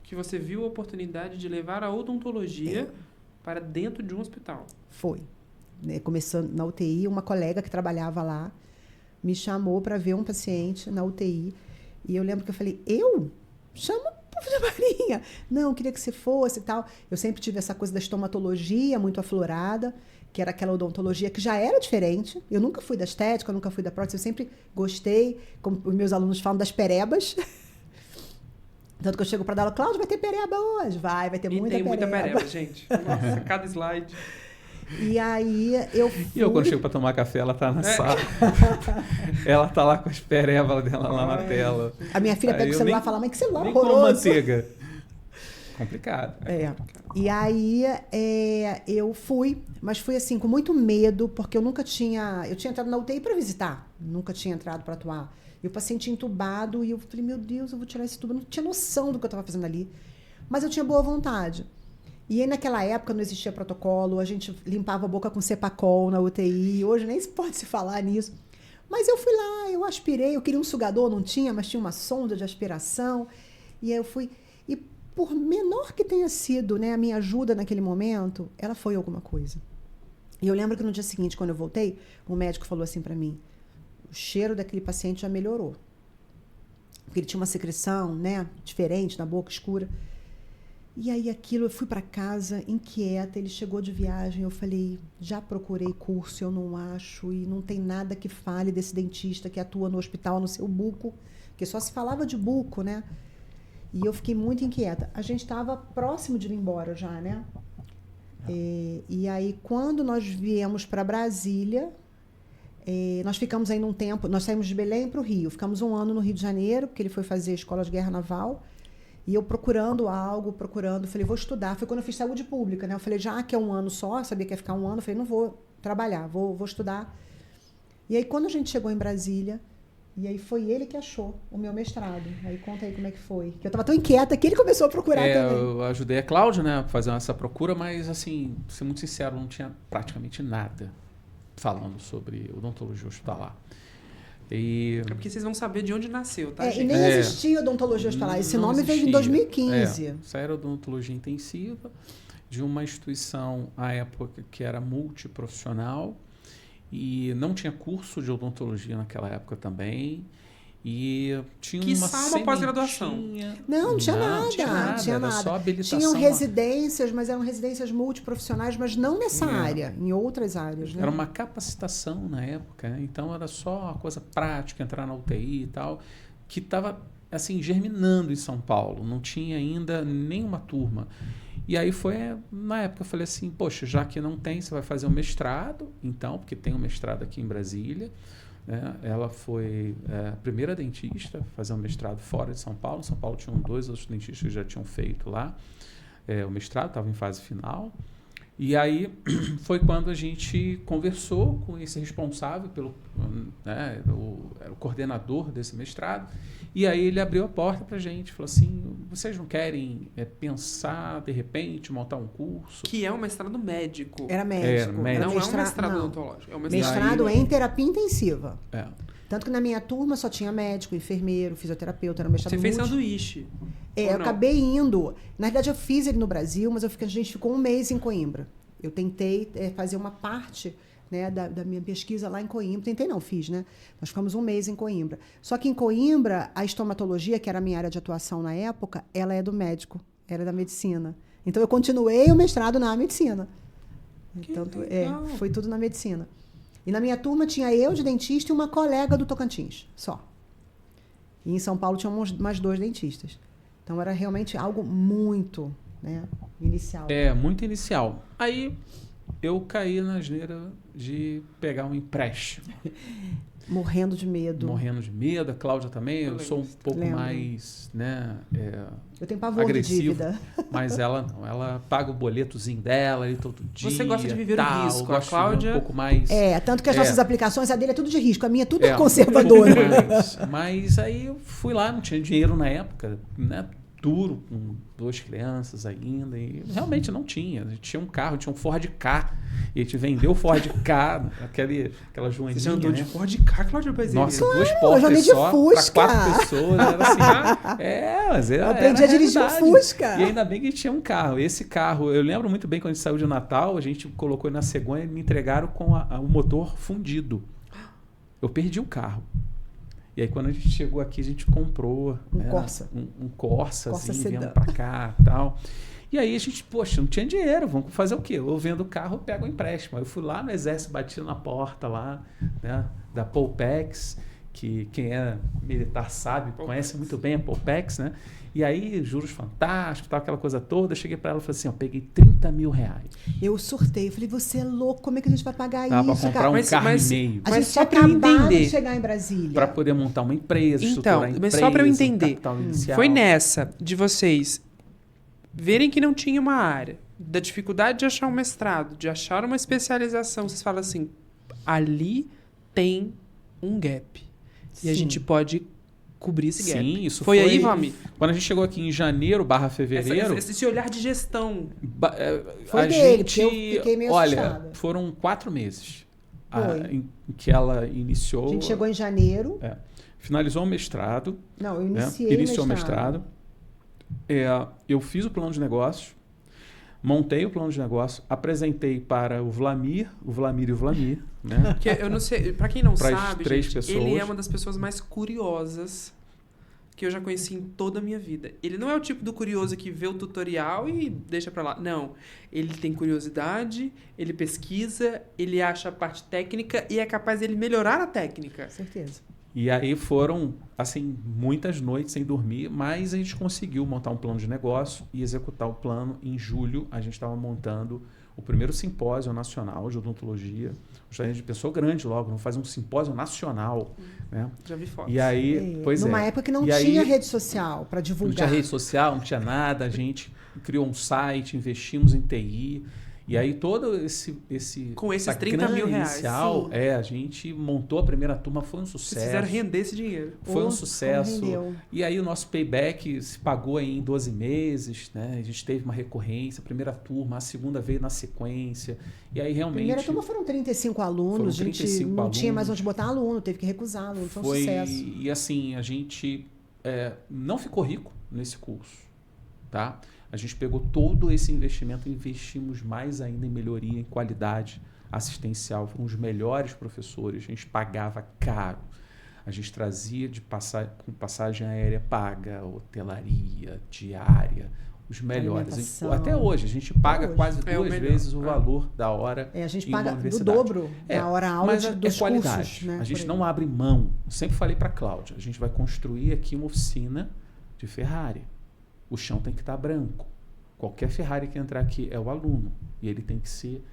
[SPEAKER 1] Que você viu a oportunidade de levar a odontologia para dentro de um hospital.
[SPEAKER 2] Foi. Começando na UTI, uma colega que trabalhava lá me chamou para ver um paciente na UTI. E eu lembro que eu falei, chama a Marinha. Não, eu queria que você fosse e tal. Eu sempre tive essa coisa da estomatologia muito aflorada, que era aquela odontologia que já era diferente. Eu nunca fui da estética, eu nunca fui da prótese, eu sempre gostei, como os meus alunos falam, das perebas. Tanto que eu chego para dar aula, Cláudia, vai ter pereba hoje? Vai ter muita pereba. E tem muita pereba,
[SPEAKER 1] gente. Nossa, cada slide.
[SPEAKER 2] E aí eu fui...
[SPEAKER 3] E eu, quando chego para tomar café, ela tá na sala. Ela tá lá com as perebas dela lá na tela.
[SPEAKER 2] A minha filha pega o celular e fala, mãe, que celular
[SPEAKER 3] nem
[SPEAKER 2] horroroso.
[SPEAKER 3] Com manteiga. Complicado.
[SPEAKER 2] E aí eu fui, mas fui assim, com muito medo, porque eu nunca tinha... Eu tinha entrado na UTI para visitar, nunca tinha entrado para atuar. E o paciente entubado, e eu falei, meu Deus, eu vou tirar esse tubo. Eu não tinha noção do que eu estava fazendo ali. Mas eu tinha boa vontade. E aí, naquela época, não existia protocolo, a gente limpava a boca com Cepacol na UTI. Hoje nem pode se falar nisso. Mas eu fui lá, eu aspirei, eu queria um sugador, não tinha, mas tinha uma sonda de aspiração. E aí eu fui... E por menor que tenha sido, né, a minha ajuda naquele momento, ela foi alguma coisa. E eu lembro que no dia seguinte, quando eu voltei, o médico falou assim para mim, o cheiro daquele paciente já melhorou. Porque ele tinha uma secreção, né, diferente, na boca escura. E aí aquilo, eu fui para casa inquieta, ele chegou de viagem, eu falei, já procurei curso, eu não acho, e não tem nada que fale desse dentista que atua no hospital, no seu buco, porque só se falava de buco, né? E eu fiquei muito inquieta. A gente estava próximo de ir embora já, né? E aí, quando nós viemos para Brasília, nós ficamos ainda um tempo, nós saímos de Belém para o Rio, ficamos 1 ano no Rio de Janeiro, porque ele foi fazer a Escola de Guerra Naval, e eu procurando, falei, vou estudar. Foi quando eu fiz saúde pública, né? Eu falei, já que é 1 ano só, sabia que ia ficar 1 ano, eu falei, não vou trabalhar, vou estudar. E aí, quando a gente chegou em Brasília, e aí foi ele que achou o meu mestrado. Aí conta aí como é que foi. Que eu estava tão inquieta que ele começou a procurar também.
[SPEAKER 3] Eu ajudei a Cláudia, né, a fazer essa procura, mas, assim, pra ser muito sincero, não tinha praticamente nada falando sobre odontologia hospitalar.
[SPEAKER 1] É porque vocês vão saber de onde nasceu, tá, gente?
[SPEAKER 2] E nem existia odontologia hospitalar. Esse nome veio em 2015.
[SPEAKER 3] Isso era odontologia intensiva de uma instituição, à época, que era multiprofissional e não tinha curso de odontologia naquela época também. E tinha
[SPEAKER 1] uma pós-graduação.
[SPEAKER 2] Não tinha nada.
[SPEAKER 3] Era só habilitação.
[SPEAKER 2] Tinham residências, mas eram residências multiprofissionais, mas não nessa área, em outras áreas. Né?
[SPEAKER 3] Era uma capacitação na época, né? Então era só uma coisa prática, entrar na UTI e tal, que estava assim, germinando em São Paulo. Não tinha ainda nenhuma turma. E aí na época eu falei assim, poxa, já que não tem, você vai fazer um mestrado, então, porque tem um mestrado aqui em Brasília. Ela foi a primeira dentista a fazer um mestrado fora de São Paulo. Em São Paulo tinham 2 outros dentistas que já tinham feito lá. O mestrado estava em fase final. E aí foi quando a gente conversou com esse responsável, era o coordenador desse mestrado. E aí ele abriu a porta para a gente, falou assim, vocês não querem pensar, de repente, montar um curso?
[SPEAKER 1] Que é um mestrado médico.
[SPEAKER 2] Era médico.
[SPEAKER 1] Não é um mestrado odontológico. É um
[SPEAKER 2] mestrado em terapia intensiva.
[SPEAKER 3] É.
[SPEAKER 2] Tanto que na minha turma só tinha médico, enfermeiro, fisioterapeuta, era um mestrado.
[SPEAKER 1] Você fez sanduíche?
[SPEAKER 2] Eu acabei indo. Na verdade, eu fiz ele no Brasil, mas a gente ficou 1 mês em Coimbra. Eu tentei fazer uma parte, né, da minha pesquisa lá em Coimbra. Tentei não, fiz, né? Nós ficamos 1 mês em Coimbra. Só que em Coimbra, a estomatologia, que era a minha área de atuação na época, ela é do médico, era da medicina. Então, eu continuei o mestrado na medicina. Então, foi tudo na medicina. E na minha turma tinha eu de dentista e uma colega do Tocantins, só. E em São Paulo tinham mais 2 dentistas. Então, era realmente algo muito, né, inicial.
[SPEAKER 3] Muito inicial. Aí eu caí na asneira de pegar um empréstimo.
[SPEAKER 2] Morrendo de medo.
[SPEAKER 3] A Cláudia também. Eu sou um pouco mais, né,
[SPEAKER 2] eu tenho pavor
[SPEAKER 3] agressivo,
[SPEAKER 2] de dívida.
[SPEAKER 3] Mas ela não. Ela paga o boletozinho dela ali todo dia.
[SPEAKER 1] Você gosta de viver o risco, a Cláudia...
[SPEAKER 3] Um pouco mais...
[SPEAKER 2] Tanto que as nossas aplicações, a dele é tudo de risco, a minha é tudo conservadora.
[SPEAKER 3] Mas aí eu fui lá, não tinha dinheiro na época, né? Duro, com 2 crianças ainda, e realmente não tinha. A gente tinha um carro, tinha um Ford Ka, e a gente vendeu o Ford Ka, aquela joaninha.
[SPEAKER 1] Você andou de Ford Ka, Cláudia Bezerra?
[SPEAKER 3] Nossa, 2 portas só, para 4 pessoas, era assim. Mas eu
[SPEAKER 2] aprendi a dirigir um Fusca.
[SPEAKER 3] E ainda bem que a gente tinha um carro. Esse carro, eu lembro muito bem quando a gente saiu de Natal, a gente colocou ele na cegonha e me entregaram com o motor fundido. Eu perdi o carro. E aí, quando a gente chegou aqui, a gente comprou
[SPEAKER 2] Corsa.
[SPEAKER 3] Um Corsazinho, viemos pra cá e tal. E aí a gente, poxa, não tinha dinheiro, vamos fazer o quê? Eu vendo o carro, eu pego o empréstimo. Eu fui lá no Exército, bati na porta lá, né, da Polpex, que quem é militar sabe, conhece muito bem a Polpex, né? E aí, juros fantásticos, tal, aquela coisa toda. Eu cheguei para ela e falei assim, peguei R$30 mil.
[SPEAKER 2] Eu surtei, eu falei, você é louco, como é que a gente vai pagar
[SPEAKER 3] pra
[SPEAKER 2] isso?
[SPEAKER 3] Comprar um carro e meio.
[SPEAKER 2] A gente só para entender. De chegar em Brasília.
[SPEAKER 3] Para poder montar uma empresa,
[SPEAKER 1] então,
[SPEAKER 3] a empresa,
[SPEAKER 1] mas só para eu entender,
[SPEAKER 3] inicial.
[SPEAKER 1] Foi nessa de vocês verem que não tinha uma área, da dificuldade de achar um mestrado, de achar uma especialização, vocês falam assim, ali tem um gap.
[SPEAKER 2] Sim.
[SPEAKER 1] E a gente pode cobrir esse gap.
[SPEAKER 3] Sim, isso
[SPEAKER 1] foi aí, Vami?
[SPEAKER 3] Quando a gente chegou aqui em janeiro/fevereiro...
[SPEAKER 1] Esse olhar de gestão.
[SPEAKER 2] Foi dele, que eu fiquei meio assustada.
[SPEAKER 3] Foram 4 meses em que ela iniciou...
[SPEAKER 2] A gente chegou em janeiro.
[SPEAKER 3] Finalizou o mestrado.
[SPEAKER 2] Não, eu iniciou
[SPEAKER 3] o mestrado. Eu fiz o plano de negócios, montei o plano de negócio, apresentei para o Vlamir e o Vlamir, né?
[SPEAKER 1] Que eu não sei, para quem não sabe,
[SPEAKER 3] 3
[SPEAKER 1] gente,
[SPEAKER 3] pessoas.
[SPEAKER 1] ele é uma das pessoas mais curiosas que eu já conheci em toda a minha vida. Ele não é o tipo do curioso que vê o tutorial e deixa pra lá. Não. Ele tem curiosidade, ele pesquisa, ele acha a parte técnica e é capaz de ele melhorar a técnica.
[SPEAKER 2] Certeza.
[SPEAKER 3] E aí foram, assim, muitas noites sem dormir, mas a gente conseguiu montar um plano de negócio e executar o plano. Em julho, a gente estava montando o primeiro simpósio nacional de odontologia. A gente pensou grande logo, vamos fazer um simpósio nacional. Né?
[SPEAKER 1] Já vi fotos.
[SPEAKER 3] E aí,
[SPEAKER 2] numa época que não tinha rede social para divulgar.
[SPEAKER 3] Não tinha rede social, não tinha nada. A gente criou um site, investimos em TI. E aí todo
[SPEAKER 1] com esses 30 mil reais
[SPEAKER 3] inicial, a gente montou a primeira turma, foi um sucesso.
[SPEAKER 1] Vocês fizeram render esse dinheiro.
[SPEAKER 3] Foi um sucesso. E aí o nosso payback se pagou aí em 12 meses, né? A gente teve uma recorrência, a primeira turma, a segunda veio na sequência. E aí realmente...
[SPEAKER 2] A primeira turma foram 35 alunos, a gente não tinha mais onde botar aluno, teve que recusar aluno, foi um sucesso.
[SPEAKER 3] E assim, a gente não ficou rico nesse curso, tá? A gente pegou todo esse investimento e investimos mais ainda em melhoria, em qualidade assistencial. Foram os melhores professores, a gente pagava caro. A gente trazia com passagem aérea paga, hotelaria, diária, os melhores. Até hoje, a gente paga quase 2 vezes o valor da hora.
[SPEAKER 2] A gente paga do dobro da hora aula dos
[SPEAKER 3] qualidade.
[SPEAKER 2] Cursos, né?
[SPEAKER 3] A gente não abre mão. Eu sempre falei para a Cláudia, a gente vai construir aqui uma oficina de Ferrari. O chão tem que estar branco. Qualquer Ferrari que entrar aqui é o aluno. E ele tem que ser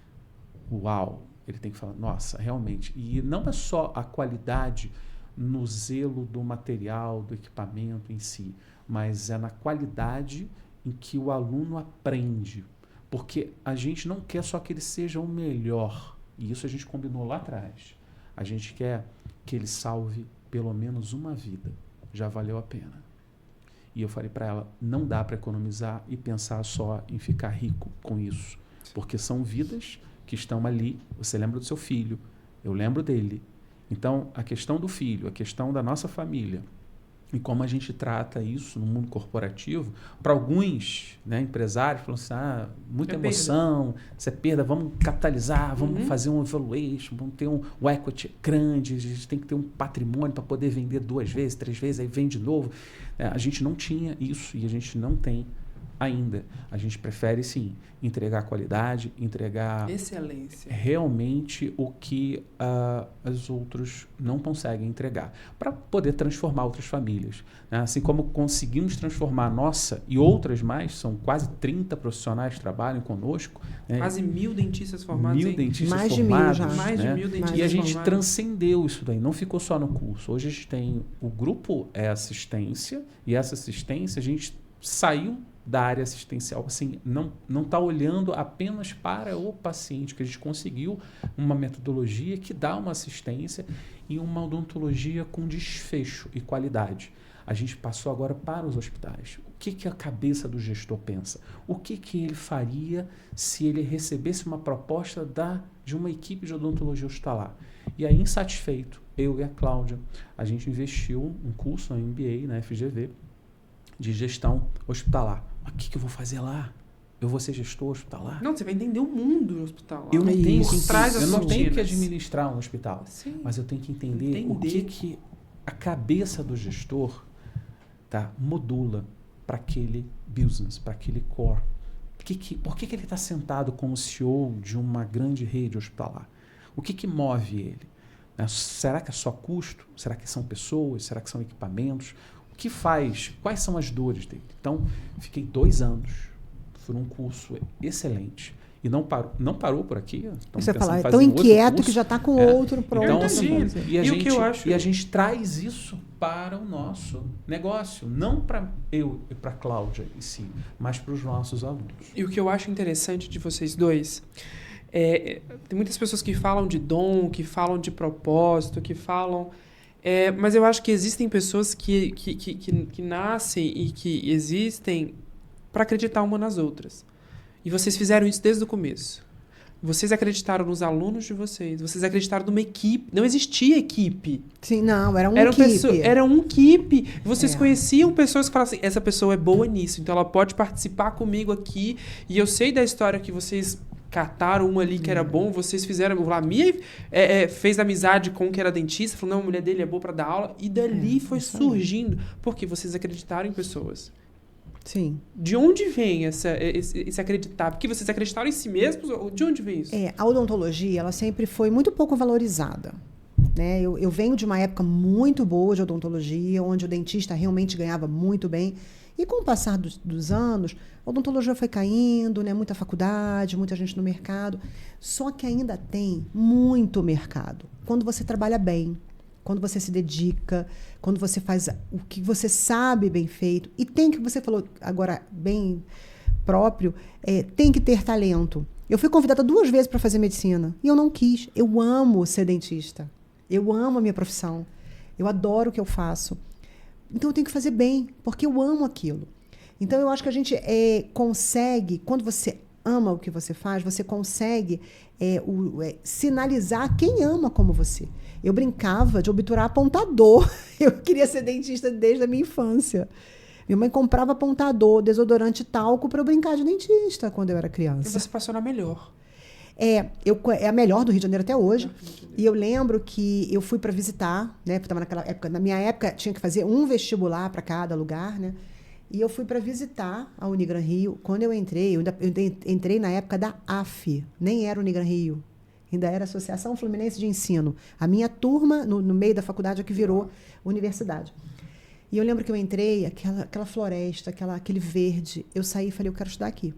[SPEAKER 3] uau. Ele tem que falar, nossa, realmente. E não é só a qualidade no zelo do material, do equipamento em si, mas é na qualidade em que o aluno aprende. Porque a gente não quer só que ele seja o melhor. E isso a gente combinou lá atrás. A gente quer que ele salve pelo menos uma vida. Já valeu a pena. E eu falei para ela, não dá para economizar e pensar só em ficar rico com isso. Porque são vidas que estão ali. Você lembra do seu filho, eu lembro dele. Então, a questão do filho, a questão da nossa família e como a gente trata isso no mundo corporativo, para alguns, né, empresários, falam assim, muita emoção, isso é perda, vamos capitalizar, vamos fazer um evaluation, vamos ter um equity grande, a gente tem que ter um patrimônio para poder vender 2 vezes, 3 vezes, aí vende de novo. A gente não tinha isso e a gente não tem ainda. A gente prefere, sim, entregar qualidade, entregar
[SPEAKER 1] excelência,
[SPEAKER 3] realmente o que os outros não conseguem entregar, para poder transformar outras famílias. Né? Assim como conseguimos transformar a nossa e outras mais, são quase 30 profissionais que trabalham conosco. Né?
[SPEAKER 1] Quase 1.000 dentistas formados.
[SPEAKER 3] 1.000 dentistas
[SPEAKER 2] mais
[SPEAKER 3] formados.
[SPEAKER 2] De 1.000 já.
[SPEAKER 1] Mais de 1.000 dentistas
[SPEAKER 3] E a gente
[SPEAKER 1] formados.
[SPEAKER 3] transcendeu isso daí, não ficou só no curso. Hoje a gente tem o grupo assistência, e essa assistência a gente saiu da área assistencial, assim, não está olhando apenas para o paciente, que a gente conseguiu uma metodologia que dá uma assistência e uma odontologia com desfecho e qualidade. A gente passou agora para os hospitais. O que a cabeça do gestor pensa? O que ele faria se ele recebesse uma proposta de uma equipe de odontologia hospitalar? E aí, insatisfeito, eu e a Cláudia, a gente investiu um curso na MBA, na FGV, de gestão hospitalar. Mas o que eu vou fazer lá? Eu vou ser gestor hospitalar?
[SPEAKER 1] Não, você vai entender o mundo hospitalar.
[SPEAKER 3] Eu não tenho
[SPEAKER 1] eu
[SPEAKER 3] tenho que administrar um hospital.
[SPEAKER 1] Sim.
[SPEAKER 3] Mas eu tenho que entender o que a cabeça do gestor modula para aquele business, para aquele core. Por que ele está sentado como CEO de uma grande rede hospitalar? O que move ele? Será que é só custo? Será que são pessoas? Será que são equipamentos? O que faz? Quais são as dores dele? Então, fiquei 2 anos. Foi um curso excelente. E não parou por aqui.
[SPEAKER 2] Você falar, é tão inquieto que já está com outro pronto.
[SPEAKER 3] Então, assim,
[SPEAKER 1] e
[SPEAKER 3] a gente traz isso para o nosso negócio. Não para eu e para a Cláudia em si, mas para os nossos alunos.
[SPEAKER 1] E o que eu acho interessante de vocês dois tem muitas pessoas que falam de dom, que falam de propósito, que falam... mas eu acho que existem pessoas que nascem e que existem para acreditar uma nas outras. E vocês fizeram isso desde o começo. Vocês acreditaram nos alunos de vocês. Vocês acreditaram numa equipe. Não existia equipe.
[SPEAKER 2] Sim, não, era uma equipe.
[SPEAKER 1] Era uma equipe. Vocês conheciam pessoas que falavam assim, essa pessoa é boa nisso, então ela pode participar comigo aqui. E eu sei da história que vocês cataram uma ali que era bom, vocês fizeram... O Lamir fez amizade com que era dentista, falou, não, a mulher dele é boa para dar aula. E dali foi surgindo. Porque vocês acreditaram em pessoas.
[SPEAKER 2] Sim.
[SPEAKER 1] De onde vem esse acreditar? Porque vocês acreditaram em si mesmos? Ou de onde vem isso?
[SPEAKER 2] A odontologia, ela sempre foi muito pouco valorizada. né? Eu venho de uma época muito boa de odontologia, onde o dentista realmente ganhava muito bem. E com o passar dos anos, a odontologia foi caindo, né? Muita faculdade, muita gente no mercado. Só que ainda tem muito mercado. Quando você trabalha bem, quando você se dedica, quando você faz o que você sabe bem feito. E tem que, você falou agora bem próprio, tem que ter talento. Eu fui convidada 2 vezes para fazer medicina e eu não quis. Eu amo ser dentista. Eu amo a minha profissão. Eu adoro o que eu faço. Então eu tenho que fazer bem, porque eu amo aquilo. Então eu acho que a gente consegue, quando você ama o que você faz, você consegue sinalizar quem ama como você. Eu brincava de obturar apontador. Eu queria ser dentista desde a minha infância. Minha mãe comprava apontador, desodorante, talco para eu brincar de dentista quando eu era criança.
[SPEAKER 1] E você passou na melhor.
[SPEAKER 2] É a melhor do Rio de Janeiro até hoje. E eu lembro que eu fui para visitar, né? Porque naquela época, na minha época, tinha que fazer um vestibular para cada lugar, né? E eu fui para visitar a Unigran Rio. Quando eu entrei, eu entrei na época da AF, nem era Unigran Rio. Ainda era Associação Fluminense de Ensino. A minha turma, no meio da faculdade, é que virou universidade. E eu lembro que eu entrei, aquela floresta, aquele verde. Eu saí e falei, eu quero estudar aqui.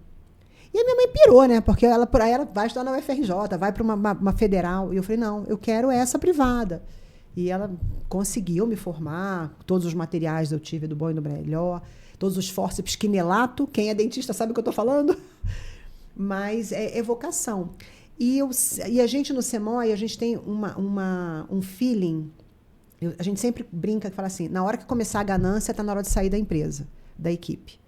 [SPEAKER 2] E a minha mãe pirou, né? Porque ela vai estudar na UFRJ, vai para uma federal. E eu falei, não, eu quero essa privada. E ela conseguiu me formar, todos os materiais eu tive do bom e do melhor, todos os fórceps quinelato, quem é dentista sabe o que eu estou falando. Mas é vocação. E a gente no SEMOI, a gente tem um feeling, a gente sempre brinca e fala assim, na hora que começar a ganância, está na hora de sair da empresa, da equipe.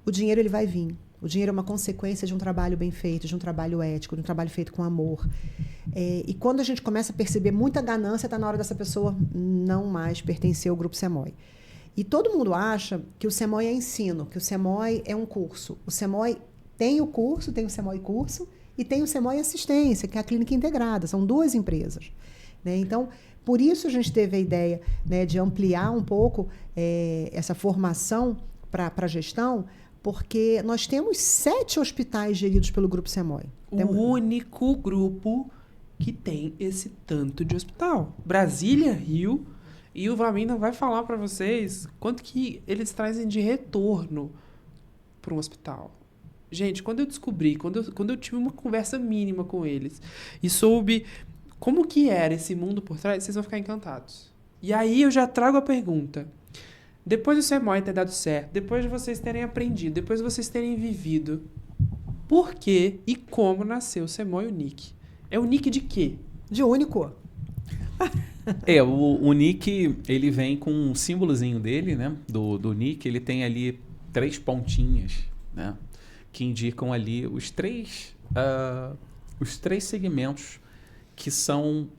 [SPEAKER 2] O dinheiro ele vai vir. O dinheiro é uma consequência de um trabalho bem feito, de um trabalho ético, de um trabalho feito com amor. E quando a gente começa a perceber muita ganância, está na hora dessa pessoa não mais pertencer ao Grupo SEMOI. E todo mundo acha que o SEMOI é ensino, que o SEMOI é um curso. O SEMOI tem o curso, tem o SEMOI curso, e tem o SEMOI Assistência, que é a clínica integrada. São 2 empresas. Né? Então, por isso a gente teve a ideia, né, de ampliar um pouco essa formação para a gestão, porque nós temos 7 hospitais geridos pelo Grupo SEMOI.
[SPEAKER 1] O único grupo que tem esse tanto de hospital. Brasília, Rio, e o Vlamina vai falar para vocês quanto que eles trazem de retorno para um hospital. Gente, quando eu descobri, quando eu tive uma conversa mínima com eles e soube como que era esse mundo por trás, vocês vão ficar encantados. E aí eu já trago a pergunta. Depois do SEMOI ter dado certo, depois de vocês terem aprendido, depois de vocês terem vivido, por que e como nasceu o SEMOI Unique? É Unique de quê?
[SPEAKER 2] De único.
[SPEAKER 3] O Unique, ele vem com um símbolozinho dele, né? Do Unique, ele tem ali 3 pontinhas, né? Que indicam ali os 3 segmentos que são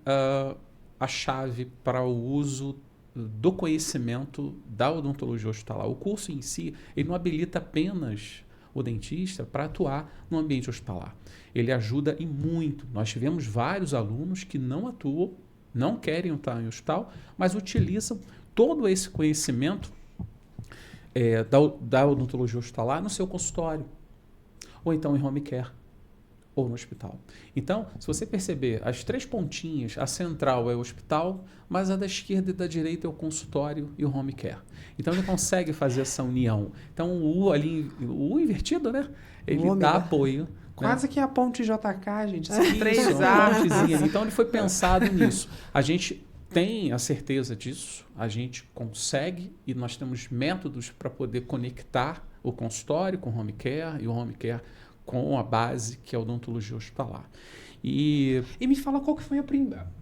[SPEAKER 3] a chave para o uso do conhecimento da odontologia hospitalar. O curso em si, ele não habilita apenas o dentista para atuar no ambiente hospitalar. Ele ajuda em muito. Nós tivemos vários alunos que não atuam, não querem atuar em hospital, mas utilizam todo esse conhecimento da odontologia hospitalar no seu consultório, ou então em home care, ou no hospital. Então, se você perceber, as 3 pontinhas, a central é o hospital, mas a da esquerda e da direita é o consultório e o home care. Então, ele consegue fazer essa união. Então, o U invertido, né? Ele dá apoio.
[SPEAKER 1] Quase, né? Que é a ponte JK, gente. São
[SPEAKER 3] Isso,
[SPEAKER 1] 3
[SPEAKER 3] pontezinhas. Então, ele foi pensado nisso. A gente tem a certeza disso, a gente consegue, e nós temos métodos para poder conectar o consultório com o home care e o home care com a base que é a odontologia hospitalar. E
[SPEAKER 1] me fala qual que foi a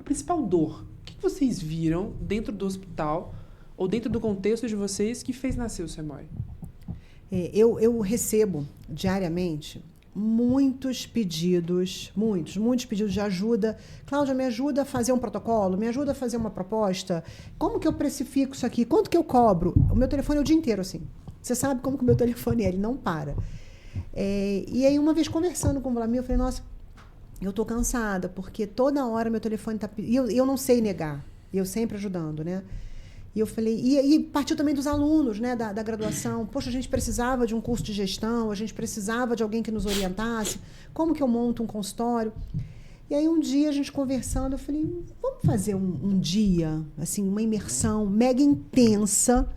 [SPEAKER 1] principal dor. O que vocês viram dentro do hospital ou dentro do contexto de vocês que fez nascer o SEMOI?
[SPEAKER 2] Eu recebo diariamente muitos pedidos de ajuda. Cláudia, me ajuda a fazer um protocolo? Me ajuda a fazer uma proposta? Como que eu precifico isso aqui? Quanto que eu cobro? O meu telefone é o dia inteiro, assim. Você sabe como que o meu telefone é, ele não para. E aí, uma vez conversando com o Vlamir, eu falei, nossa, eu tô cansada, porque toda hora meu telefone tá... E eu não sei negar, eu sempre ajudando, né? E eu falei... E partiu também dos alunos, né, da graduação. Poxa, a gente precisava de um curso de gestão, a gente precisava de alguém que nos orientasse. Como que eu monto um consultório? E aí um dia a gente conversando, eu falei, vamos fazer um dia, assim, uma imersão mega intensa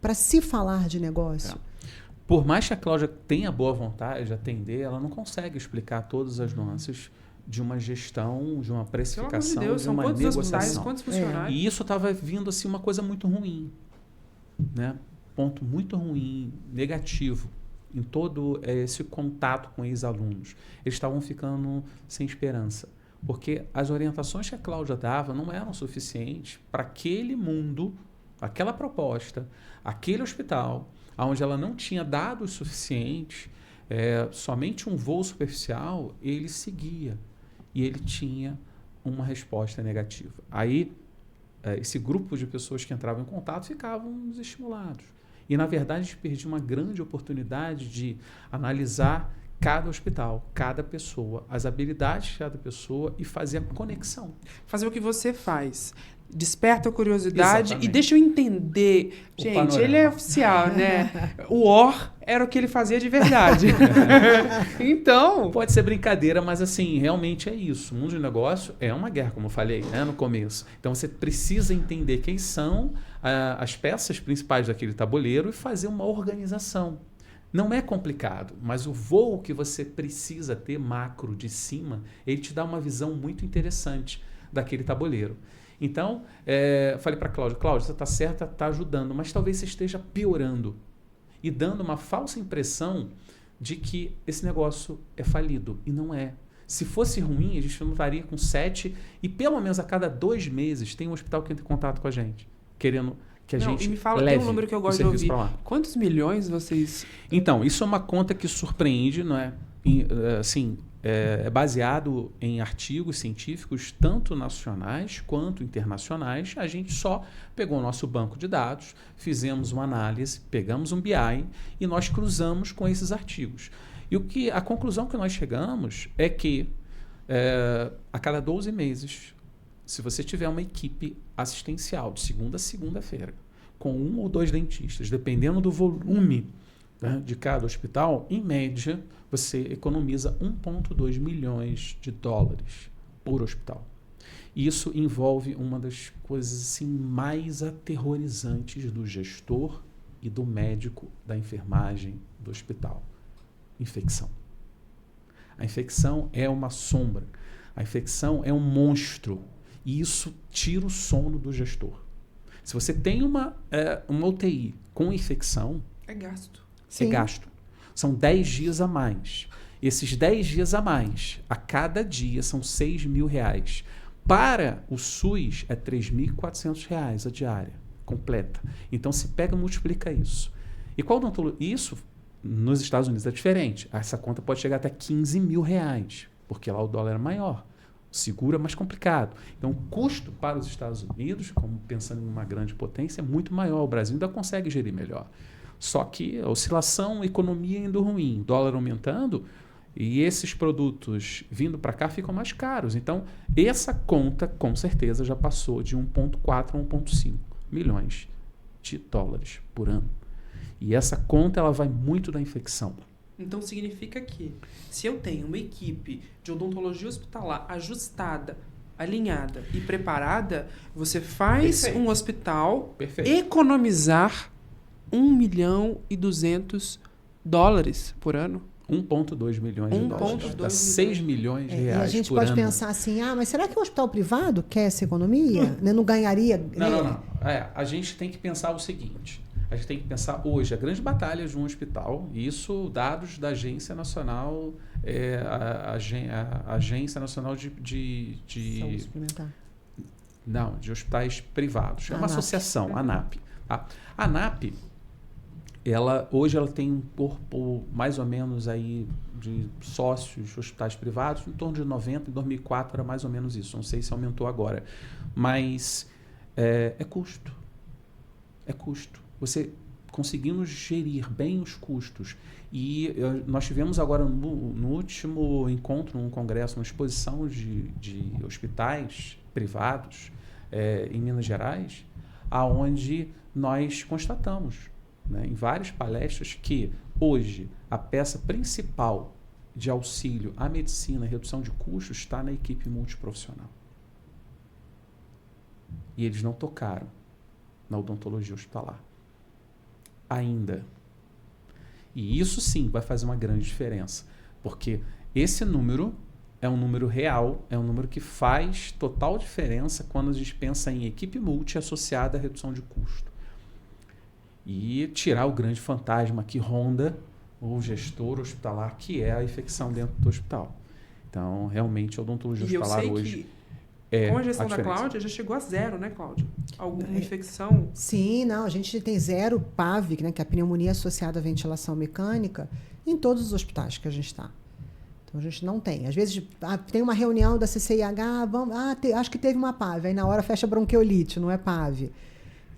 [SPEAKER 2] para se falar de negócio.
[SPEAKER 3] Por mais que a Cláudia tenha boa vontade de atender, ela não consegue explicar todas as nuances de uma gestão, de uma precificação,
[SPEAKER 1] Pelo amor de Deus,
[SPEAKER 3] de
[SPEAKER 1] são
[SPEAKER 3] uma
[SPEAKER 1] quantos hospitais,
[SPEAKER 3] negociação.
[SPEAKER 1] quantos funcionários?
[SPEAKER 3] E isso estava vindo assim uma coisa muito ruim, né? Ponto muito ruim, negativo em todo esse contato com ex-alunos. Eles estavam ficando sem esperança, porque as orientações que a Cláudia dava não eram suficientes para aquele mundo, aquela proposta, aquele hospital, onde ela não tinha dados suficientes, somente um voo superficial, ele seguia e ele tinha uma resposta negativa. Aí, esse grupo de pessoas que entravam em contato ficavam desestimulados. E, na verdade, a gente perdia uma grande oportunidade de analisar cada hospital, cada pessoa, as habilidades de cada pessoa e fazer a conexão.
[SPEAKER 1] Fazer o que você faz. Desperta a curiosidade.
[SPEAKER 3] Exatamente.
[SPEAKER 1] E deixa eu entender. Gente,
[SPEAKER 3] panorama.
[SPEAKER 1] ele é oficial, né? O OR era o que ele fazia de verdade. Então...
[SPEAKER 3] Pode ser brincadeira, mas assim, realmente é isso. O mundo de negócio é uma guerra, como eu falei, né, no começo. Então você precisa entender quem são as peças principais daquele tabuleiro e fazer uma organização. Não é complicado, mas o voo que você precisa ter macro de cima, ele te dá uma visão muito interessante daquele tabuleiro. Então, falei para a Cláudia, você está certa, está ajudando, mas talvez você esteja piorando e dando uma falsa impressão de que esse negócio é falido. E não é. Se fosse ruim, a gente não estaria com 7 e pelo menos a cada 2 meses tem um hospital que entra em contato com a gente, querendo que a gente
[SPEAKER 1] e me fala,
[SPEAKER 3] leve
[SPEAKER 1] tem um número que eu
[SPEAKER 3] o
[SPEAKER 1] gosto de
[SPEAKER 3] serviço
[SPEAKER 1] ouvir.
[SPEAKER 3] para lá.
[SPEAKER 1] Quantos milhões vocês...
[SPEAKER 3] Então, isso é uma conta que surpreende, não é? Assim, é baseado em artigos científicos, tanto nacionais quanto internacionais. A gente só pegou o nosso banco de dados, fizemos uma análise, pegamos um BI e nós cruzamos com esses artigos. E a conclusão que nós chegamos é que a cada 12 meses, se você tiver uma equipe assistencial de segunda a segunda-feira, com 1 ou 2 dentistas, dependendo do volume, né, de cada hospital, em média, você economiza 1,2 milhões de dólares por hospital. Isso envolve uma das coisas assim, mais aterrorizantes do gestor e do médico, da enfermagem do hospital. Infecção. A infecção é uma sombra. A infecção é um monstro. E isso tira o sono do gestor. Se você tem uma UTI com infecção...
[SPEAKER 1] É gasto.
[SPEAKER 2] Sim.
[SPEAKER 3] É gasto. São 10 dias a mais. Esses 10 dias a mais, a cada dia, são R$6.000. Para o SUS, é R$3.400 a diária completa. Então, se pega e multiplica isso. E qual isso, nos Estados Unidos, é diferente. Essa conta pode chegar até R$15.000, porque lá o dólar é maior. O seguro é mais complicado. Então, o custo para os Estados Unidos, como pensando em uma grande potência, é muito maior. O Brasil ainda consegue gerir melhor. Só que a oscilação, a economia indo ruim, dólar aumentando, e esses produtos vindo para cá ficam mais caros. Então, essa conta, com certeza, já passou de 1,4 a 1,5 milhões de dólares por ano. E essa conta ela vai muito da infecção.
[SPEAKER 1] Então, significa que se eu tenho uma equipe de odontologia hospitalar ajustada, alinhada e preparada, você faz
[SPEAKER 3] Perfeito.
[SPEAKER 1] um hospital
[SPEAKER 3] Perfeito.
[SPEAKER 1] economizar $1.2 milhão por ano.
[SPEAKER 3] 1,2 milhões de dólares. Dá 6 milhões de
[SPEAKER 2] E
[SPEAKER 3] reais
[SPEAKER 2] a gente
[SPEAKER 3] por
[SPEAKER 2] pode
[SPEAKER 3] ano.
[SPEAKER 2] pensar assim, mas será que o hospital privado quer essa economia? Né? Não ganharia?
[SPEAKER 3] Não. A gente tem que pensar o seguinte. A gente tem que pensar hoje, a grande batalha de um hospital, isso dados da Agência Nacional, a Agência Nacional de
[SPEAKER 2] Saúde suplementar.
[SPEAKER 3] Não, de hospitais privados. É uma
[SPEAKER 2] ANAP.
[SPEAKER 3] associação, a ANAP. Tá? A ANAP, hoje ela tem um corpo mais ou menos aí de sócios de hospitais privados, em torno de 90, em 2004 era mais ou menos isso. Não sei se aumentou agora. Mas é custo. É custo. Você conseguindo gerir bem os custos. E nós tivemos agora no último encontro, num congresso, uma exposição de hospitais privados em Minas Gerais, aonde nós constatamos, né, em várias palestras, que hoje a peça principal de auxílio à medicina, redução de custos, está na equipe multiprofissional. E eles não tocaram na odontologia hospitalar. Ainda. E isso sim vai fazer uma grande diferença. Porque esse número é um número real, é um número que faz total diferença quando a gente pensa em equipe multi associada à redução de custo. E tirar o grande fantasma que ronda o gestor hospitalar, que é a infecção dentro do hospital. Então, realmente, a odontologia hospitalar hoje
[SPEAKER 1] com a gestão da Cláudia, já chegou a 0, né, Cláudia? Alguma infecção?
[SPEAKER 2] Sim, não, a gente tem 0 PAV, né, que é a pneumonia associada à ventilação mecânica, em todos os hospitais que a gente está. Então, a gente não tem. Às vezes, tem uma reunião da CCIH, acho que teve uma PAV, aí na hora fecha bronquiolite, não é PAV.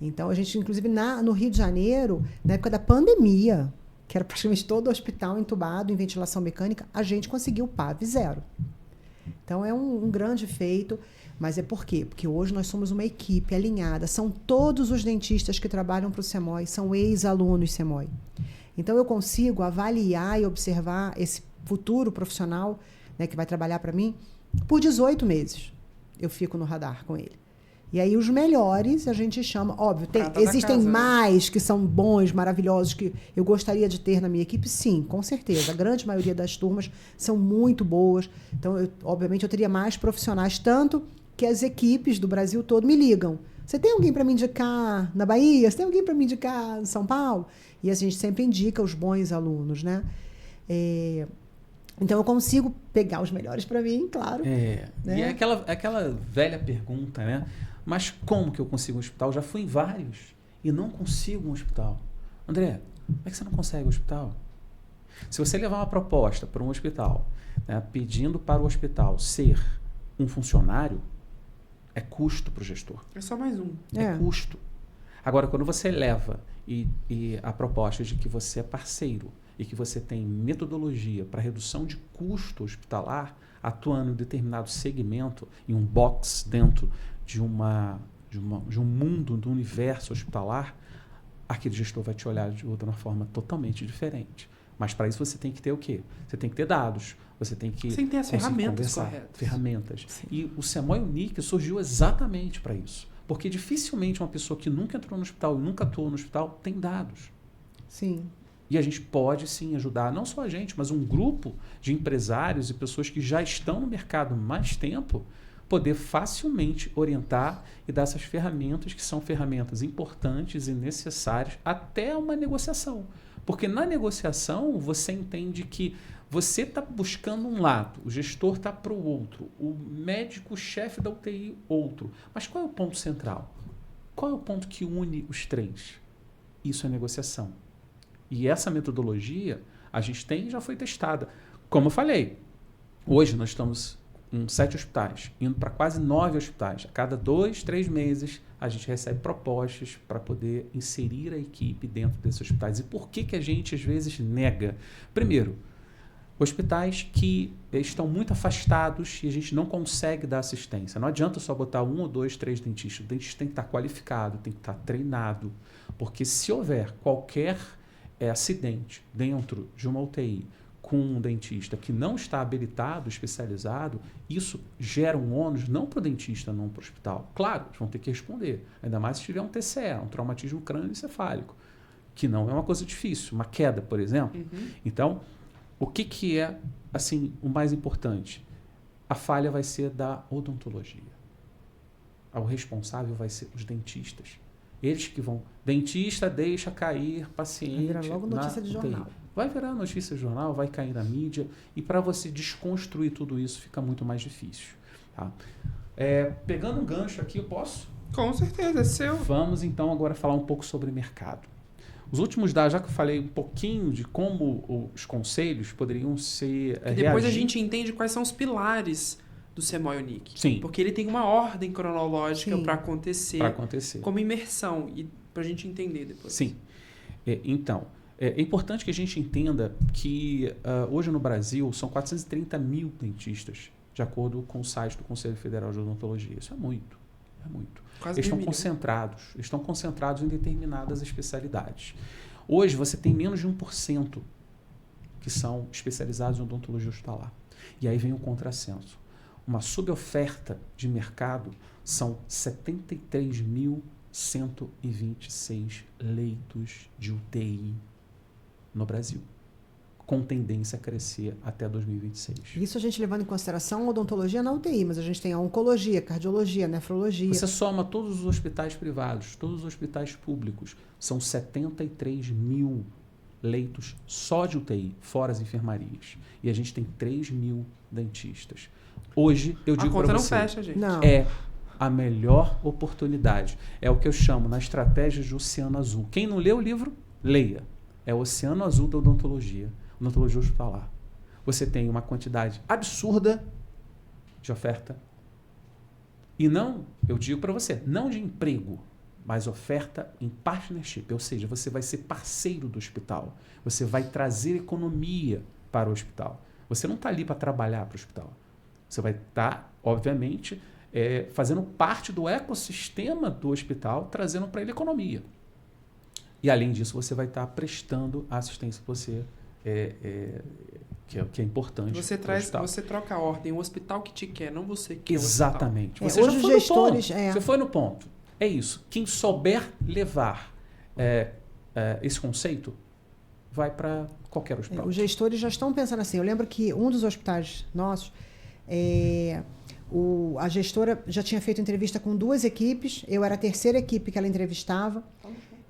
[SPEAKER 2] Então, a gente, inclusive, no Rio de Janeiro, na época da pandemia, que era praticamente todo o hospital entubado em ventilação mecânica, a gente conseguiu PAV 0. Então, é um grande feito. Mas é por quê? Porque hoje nós somos uma equipe alinhada. São todos os dentistas que trabalham para o SEMOI, são ex-alunos SEMOI. Então, eu consigo avaliar e observar esse futuro profissional, né, que vai trabalhar para mim por 18 meses. Eu fico no radar com ele. E aí, os melhores a gente chama... Óbvio, existem mais que são bons, maravilhosos, que eu gostaria de ter na minha equipe? Sim, com certeza. A grande maioria das turmas são muito boas. Então, obviamente, eu teria mais profissionais, tanto que as equipes do Brasil todo me ligam. Você tem alguém para me indicar na Bahia? Você tem alguém para me indicar em São Paulo? E a gente sempre indica os bons alunos, né? Então, eu consigo pegar os melhores para mim, claro.
[SPEAKER 3] Né? E é aquela velha pergunta, né? Mas como que eu consigo um hospital? Já fui em vários e não consigo um hospital. André, como é que você não consegue um hospital? Se você levar uma proposta para um hospital, né, pedindo para o hospital ser um funcionário, é custo para o gestor.
[SPEAKER 1] É só mais um.
[SPEAKER 3] É custo. Agora, quando você leva e a proposta de que você é parceiro e que você tem metodologia para redução de custo hospitalar, atuando em determinado segmento, em um box dentro de um mundo, do universo hospitalar, aquele gestor vai te olhar de outra forma totalmente diferente. Mas para isso você tem que ter o quê? Você tem que ter dados. Você tem que
[SPEAKER 1] ter as ferramentas corretas.
[SPEAKER 3] Ferramentas.
[SPEAKER 2] Sim.
[SPEAKER 3] E o SEMOI Unique surgiu exatamente para isso. Porque dificilmente uma pessoa que nunca entrou no hospital e nunca atuou no hospital tem dados.
[SPEAKER 2] Sim.
[SPEAKER 3] E a gente pode sim ajudar, não só a gente, mas um grupo de empresários e pessoas que já estão no mercado há mais tempo, poder facilmente orientar e dar essas ferramentas que são ferramentas importantes e necessárias até uma negociação. Porque na negociação você entende que você está buscando um lado, o gestor está para o outro, o médico-chefe da UTI outro. Mas qual é o ponto central? Qual é o ponto que une os três? Isso é negociação. E essa metodologia a gente tem e já foi testada. Como eu falei, hoje nós estamos em 7 hospitais, indo para quase 9 hospitais. A cada 2, 3 meses a gente recebe propostas para poder inserir a equipe dentro desses hospitais. E por que a gente às vezes nega? Primeiro, hospitais que estão muito afastados e a gente não consegue dar assistência. Não adianta só botar 1 ou 2, 3 dentistas. O dentista tem que estar qualificado, tem que estar treinado, porque se houver qualquer acidente dentro de uma UTI com um dentista que não está habilitado, especializado, isso gera um ônus não para o dentista, não para o hospital. Claro, eles vão ter que responder, ainda mais se tiver um TCE, um traumatismo crânioencefálico, que não é uma coisa difícil, uma queda, por exemplo.
[SPEAKER 1] Uhum.
[SPEAKER 3] Então, o que é assim, o mais importante? A falha vai ser da odontologia. O responsável vai ser os dentistas. Eles que vão... Dentista deixa cair paciente...
[SPEAKER 2] Vai virar logo notícia de jornal.
[SPEAKER 3] Vai virar notícia de jornal, vai cair na mídia. E para você desconstruir tudo isso, fica muito mais difícil. Tá? Pegando um gancho aqui, eu posso?
[SPEAKER 1] Com certeza, é seu.
[SPEAKER 3] Vamos, então, agora falar um pouco sobre mercado. Os últimos dados, já que eu falei um pouquinho de como os conselhos poderiam ser
[SPEAKER 1] e depois a gente entende quais são os pilares do SEMOI Unique.
[SPEAKER 3] Sim.
[SPEAKER 1] Porque ele tem uma ordem cronológica para acontecer.
[SPEAKER 3] Para acontecer.
[SPEAKER 1] Como imersão. E para a gente entender depois.
[SPEAKER 3] Sim. Então, é importante que a gente entenda que hoje no Brasil são 430 mil dentistas, de acordo com o site do Conselho Federal de Odontologia. Isso é muito. É muito.
[SPEAKER 1] Quase
[SPEAKER 3] Eles estão concentrados em determinadas especialidades. Hoje você tem menos de 1% que que são especializados em odontologia hospitalar. E aí vem o contrassenso. Uma suboferta de mercado são 73.126 leitos de UTI no Brasil, com tendência a crescer até 2026.
[SPEAKER 2] Isso a gente levando em consideração a odontologia na UTI, mas a gente tem a oncologia, cardiologia, nefrologia.
[SPEAKER 3] Você soma todos os hospitais privados, todos os hospitais públicos, são 73 mil leitos só de UTI, fora as enfermarias. E a gente tem 3 mil dentistas. Hoje, eu digo para você,
[SPEAKER 1] a conta não fecha, gente.
[SPEAKER 2] Não.
[SPEAKER 3] é a melhor oportunidade. É o que eu chamo na estratégia de Oceano Azul. Quem não leu o livro, leia. É o Oceano Azul da odontologia hospitalar. Você tem uma quantidade absurda de oferta. E não, eu digo para você, não de emprego, mas oferta em partnership. Ou seja, você vai ser parceiro do hospital. Você vai trazer economia para o hospital. Você não está ali para trabalhar para o hospital. Você vai estar, obviamente, fazendo parte do ecossistema do hospital, trazendo para ele economia. E, além disso, você vai estar prestando a assistência que você que é importante.
[SPEAKER 1] Você troca a ordem, o hospital que te quer, não você que
[SPEAKER 3] Exatamente.
[SPEAKER 1] quer o
[SPEAKER 3] Você
[SPEAKER 2] hoje
[SPEAKER 3] já
[SPEAKER 2] os
[SPEAKER 3] foi
[SPEAKER 2] gestores,
[SPEAKER 3] no ponto. Você foi no ponto. É isso. Quem souber levar esse conceito, vai para qualquer hospital.
[SPEAKER 2] Os gestores já estão pensando assim. Eu lembro que um dos hospitais nossos, a gestora já tinha feito entrevista com 2 equipes, eu era a terceira equipe que ela entrevistava.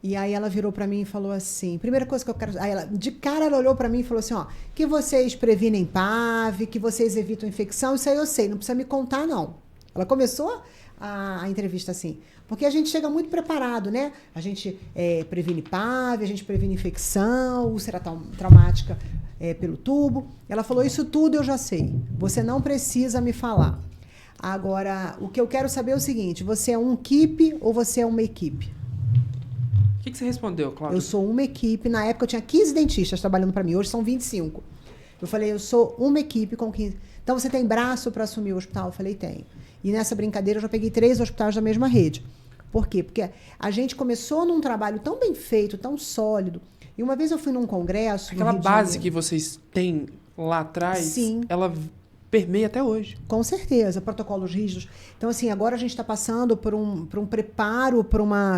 [SPEAKER 2] E aí ela virou para mim e falou assim, primeira coisa que eu quero... Aí de cara ela olhou para mim e falou assim, que vocês previnem PAV, que vocês evitam infecção, isso aí eu sei, não precisa me contar não. Ela começou a entrevista assim, porque a gente chega muito preparado, né? A gente previne PAV, a gente previne infecção, úlcera traumática pelo tubo. Ela falou, isso tudo eu já sei, você não precisa me falar. Agora, o que eu quero saber é o seguinte, você é um equipe ou você é uma equipe?
[SPEAKER 1] O que você respondeu, Cláudia?
[SPEAKER 2] Eu sou uma equipe. Na época eu tinha 15 dentistas trabalhando para mim. Hoje são 25. Eu falei, eu sou uma equipe com 15. Então você tem braço para assumir o hospital? Eu falei, tenho. E nessa brincadeira eu já peguei 3 hospitais da mesma rede. Por quê? Porque a gente começou num trabalho tão bem feito, tão sólido. E uma vez eu fui num congresso...
[SPEAKER 1] Aquela base que vocês têm lá atrás,
[SPEAKER 2] sim,
[SPEAKER 1] ela permeia até hoje.
[SPEAKER 2] Com certeza, protocolos rígidos. Então, assim, agora a gente está passando por um preparo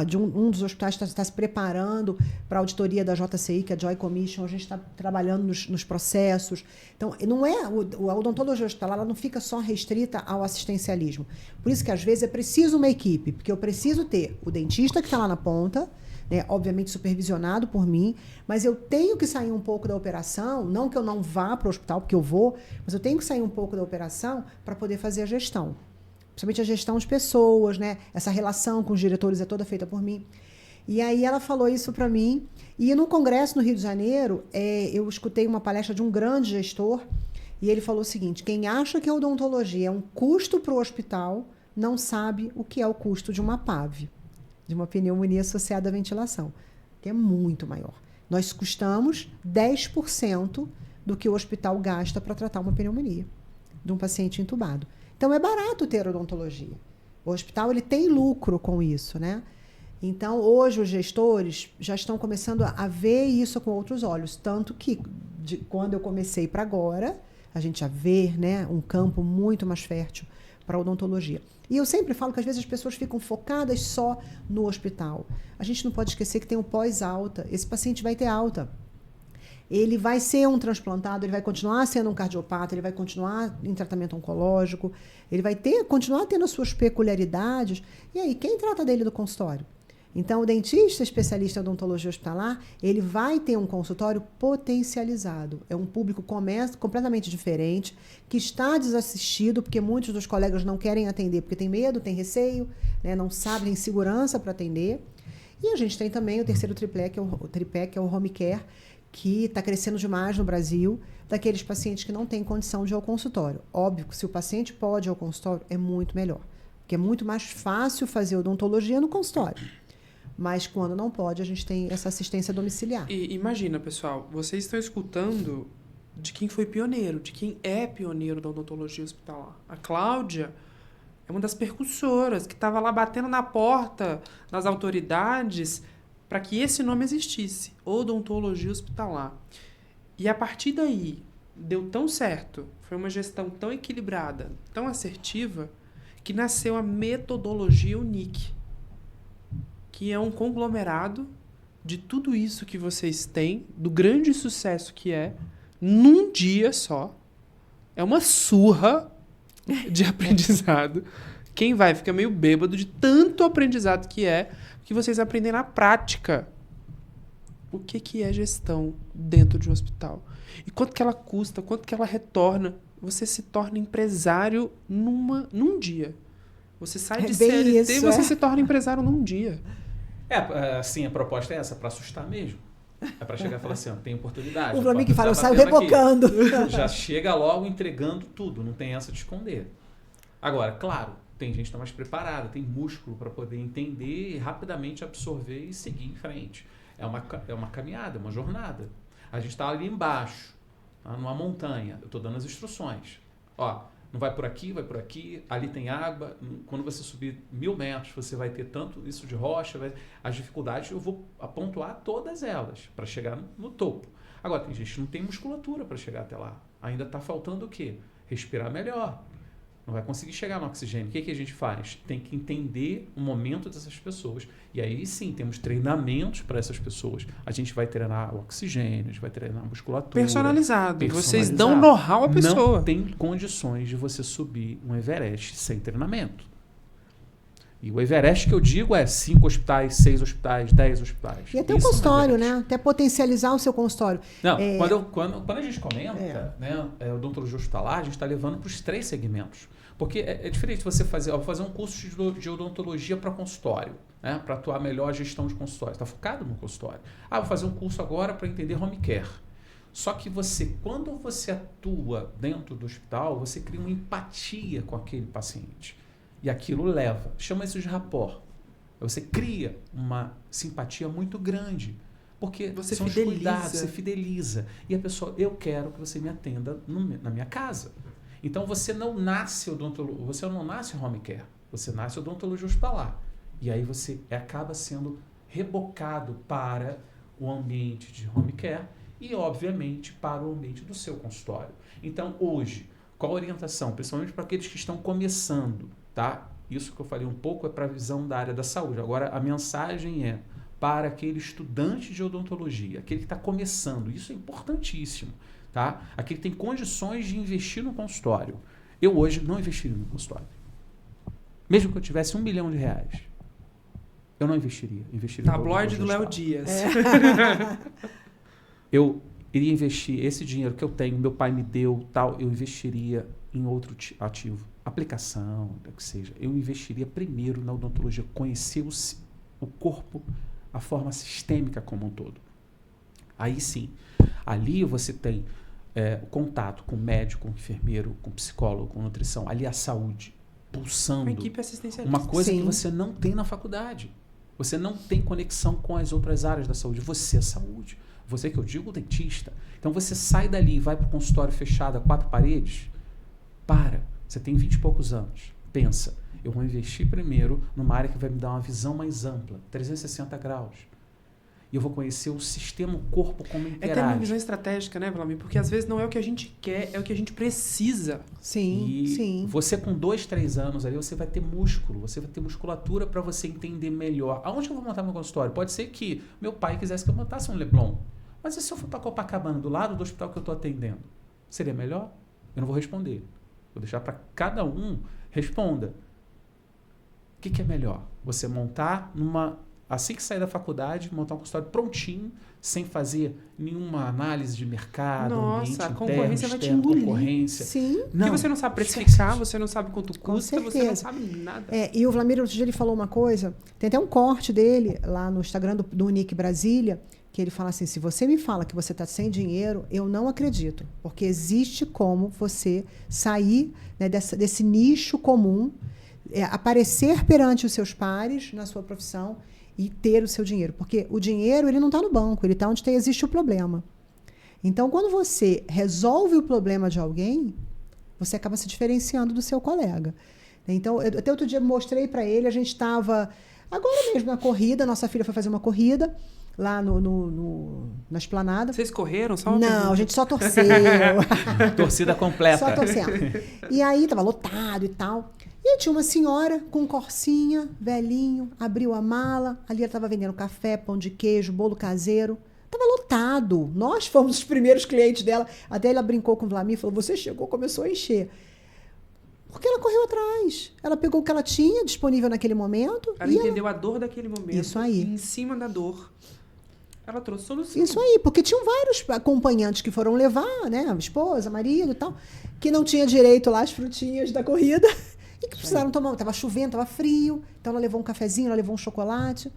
[SPEAKER 2] de um dos hospitais está se preparando para a auditoria da JCI, que é a Joint Commission. A gente está trabalhando nos processos. Então, não é a odontologia hospitalar, ela não fica só restrita ao assistencialismo. Por isso que, às vezes, é preciso uma equipe, porque eu preciso ter o dentista que está lá na ponta, né, obviamente supervisionado por mim, mas eu tenho que sair um pouco da operação, não que eu não vá para o hospital, porque eu vou, mas eu tenho que sair um pouco da operação para poder fazer a gestão. Principalmente a gestão de pessoas, né? Essa relação com os diretores é toda feita por mim. E aí ela falou isso para mim. E no congresso no Rio de Janeiro, eu escutei uma palestra de um grande gestor, e ele falou o seguinte, quem acha que a odontologia é um custo para o hospital, não sabe o que é o custo de uma PAV. De uma pneumonia associada à ventilação, que é muito maior. Nós custamos 10% do que o hospital gasta para tratar uma pneumonia de um paciente entubado. Então, é barato ter odontologia. O hospital ele tem lucro com isso, né? Então, hoje, os gestores já estão começando a ver isso com outros olhos. Tanto que, quando eu comecei para agora, a gente já vê, né, um campo muito mais fértil para a odontologia. E eu sempre falo que às vezes as pessoas ficam focadas só no hospital. A gente não pode esquecer que tem o pós-alta. Esse paciente vai ter alta. Ele vai ser um transplantado, ele vai continuar sendo um cardiopata, ele vai continuar em tratamento oncológico, ele vai continuar tendo as suas peculiaridades. E aí, quem trata dele do consultório? Então, o dentista especialista em odontologia hospitalar, ele vai ter um consultório potencializado. É um público completamente diferente, que está desassistido, porque muitos dos colegas não querem atender, porque tem medo, tem receio, né, não sabem, tem segurança para atender. E a gente tem também o terceiro tripé, que é o home care, que está crescendo demais no Brasil, daqueles pacientes que não têm condição de ir ao consultório. Óbvio que se o paciente pode ir ao consultório, é muito melhor, porque é muito mais fácil fazer odontologia no consultório. Mas quando não pode, a gente tem essa assistência domiciliar.
[SPEAKER 1] E imagina, pessoal, vocês estão escutando de quem foi pioneiro, de quem é pioneiro da odontologia hospitalar. A Cláudia é uma das percussoras que estava lá batendo na porta das autoridades para que esse nome existisse, odontologia hospitalar. E a partir daí, deu tão certo, foi uma gestão tão equilibrada, tão assertiva, que nasceu a metodologia Unique, que é um conglomerado de tudo isso que vocês têm, do grande sucesso que é, num dia só. É uma surra de aprendizado. Quem vai fica meio bêbado de tanto aprendizado que vocês aprendem na prática o que é gestão dentro de um hospital. E quanto que ela custa, quanto que ela retorna. Você se torna empresário num dia. Você sai de CLT e você se torna empresário num dia.
[SPEAKER 3] Assim, a proposta é essa, para assustar mesmo. É para chegar e falar assim, ó, tem oportunidade.
[SPEAKER 2] O Vlamir que fala, eu saio rebocando.
[SPEAKER 3] Já chega logo entregando tudo, não tem essa de esconder. Agora, claro, tem gente que está mais preparada, tem músculo para poder entender e rapidamente absorver e seguir em frente. É uma caminhada, é uma jornada. A gente está ali embaixo, tá, numa montanha. Eu estou dando as instruções. Ó, não vai por aqui, ali tem água. Quando você subir 1000 metros, você vai ter tanto isso de rocha. As dificuldades, eu vou pontuar todas elas para chegar no topo. Agora, tem gente que não tem musculatura para chegar até lá. Ainda está faltando o quê? Respirar melhor. Não vai conseguir chegar no oxigênio. O que a gente faz? Tem que entender o momento dessas pessoas. E aí sim, temos treinamentos para essas pessoas. A gente vai treinar o oxigênio, a gente vai treinar a musculatura.
[SPEAKER 1] Personalizado. Vocês dão know-how à pessoa.
[SPEAKER 3] Não tem condições de você subir um Everest sem treinamento. E o Everest que eu digo é 5 hospitais, 6 hospitais, 10 hospitais.
[SPEAKER 2] E até o consultório, né? Até potencializar o seu consultório.
[SPEAKER 3] Não, quando a gente comenta, né, odontologia hospitalar, a gente está levando para os 3 segmentos. Porque é diferente você fazer, vou fazer um curso de odontologia para consultório, né, para atuar melhor a gestão de consultório. Está focado no consultório. Vou fazer um curso agora para entender home care. Só que quando você atua dentro do hospital, você cria uma empatia com aquele paciente. E aquilo leva, chama isso de rapport. Você cria uma simpatia muito grande. Porque
[SPEAKER 1] você
[SPEAKER 3] são
[SPEAKER 1] fideliza.
[SPEAKER 3] Os cuidados, você fideliza. E a pessoa, eu quero que você me atenda na minha casa. Então você não nasce home care, você nasce odontologia hospitalar. E aí você acaba sendo rebocado para o ambiente de home care e, obviamente, para o ambiente do seu consultório. Então, hoje, qual a orientação? Principalmente para aqueles que estão começando, tá? Isso que eu falei um pouco é para a visão da área da saúde. Agora, a mensagem é para aquele estudante de odontologia, aquele que está começando. Isso é importantíssimo, tá? Aquele que tem condições de investir no consultório. Eu hoje não investiria no consultório. Mesmo que eu tivesse R$1 milhão, eu não investiria.
[SPEAKER 1] Tabloide do Léo Dias.
[SPEAKER 3] Eu iria investir esse dinheiro que eu tenho, meu pai me deu, tal, eu investiria em outro ativo. Aplicação, o que seja. Eu investiria primeiro na odontologia, conhecer o corpo, a forma sistêmica como um todo. Aí sim, ali você tem o contato com médico, com enfermeiro, com psicólogo, com nutrição. Ali a saúde pulsando.
[SPEAKER 1] Uma equipe assistencialista.
[SPEAKER 3] Uma coisa que você não tem na faculdade. Você não tem conexão com as outras áreas da saúde. Você é saúde. Você que eu digo, o dentista. Então você sai dali e vai para o consultório fechado a 4 paredes. Você tem 20 e poucos anos. Pensa, eu vou investir primeiro numa área que vai me dar uma visão mais ampla, 360 graus. E eu vou conhecer o sistema, o corpo, como interage.
[SPEAKER 1] É ter uma visão estratégica, né, Vlamir? Porque às vezes não é o que a gente quer, é o que a gente precisa.
[SPEAKER 2] Sim, sim.
[SPEAKER 3] Você com 2, 3 anos ali, você vai ter músculo, você vai ter musculatura para você entender melhor. Aonde eu vou montar meu consultório? Pode ser que meu pai quisesse que eu montasse um Leblon. Mas e se eu for para Copacabana, do lado do hospital que eu estou atendendo? Seria melhor? Eu não vou responder. Vou deixar para cada um responda. O que é melhor? Você montar assim que sair da faculdade, montar um consultório prontinho, sem fazer nenhuma análise de mercado, ambiente
[SPEAKER 1] a
[SPEAKER 3] interno,
[SPEAKER 1] concorrência
[SPEAKER 3] externo,
[SPEAKER 1] vai te engolir.
[SPEAKER 3] Concorrência.
[SPEAKER 2] Sim.
[SPEAKER 1] Porque você não sabe precificar, você não sabe quanto custa, você não sabe nada.
[SPEAKER 2] E o Vlamir, outro dia, ele falou uma coisa, tem até um corte dele lá no Instagram do Unique Brasília, que ele fala assim, se você me fala que você está sem dinheiro, eu não acredito, porque existe como você sair, né, desse nicho comum, aparecer perante os seus pares na sua profissão e ter o seu dinheiro. Porque o dinheiro ele não está no banco, ele está onde existe o problema. Então, quando você resolve o problema de alguém, você acaba se diferenciando do seu colega. Então, até outro dia mostrei para ele, a gente estava agora mesmo na corrida, nossa filha foi fazer uma corrida, lá na esplanada.
[SPEAKER 1] Vocês correram? Só uma
[SPEAKER 2] Não,
[SPEAKER 1] pergunta.
[SPEAKER 2] a gente só torceu.
[SPEAKER 3] Torcida completa.
[SPEAKER 2] Só torcendo. E aí tava lotado e tal. E aí tinha uma senhora com corsinha, velhinho, abriu a mala, ali ela estava vendendo café, pão de queijo, bolo caseiro. Tava lotado. Nós fomos os primeiros clientes dela. Até ela brincou com o Vlamir, falou, você chegou, começou a encher. Porque ela correu atrás. Ela pegou o que ela tinha disponível naquele momento.
[SPEAKER 1] Ela entendeu a dor daquele momento.
[SPEAKER 2] Isso aí.
[SPEAKER 1] E em cima da dor, ela trouxe solução.
[SPEAKER 2] Isso aí, porque tinham vários acompanhantes que foram levar, né? A esposa, marido e tal, que não tinha direito lá às frutinhas da corrida e que precisaram tomar. Tava chovendo, tava frio, então ela levou um cafezinho, ela levou um chocolate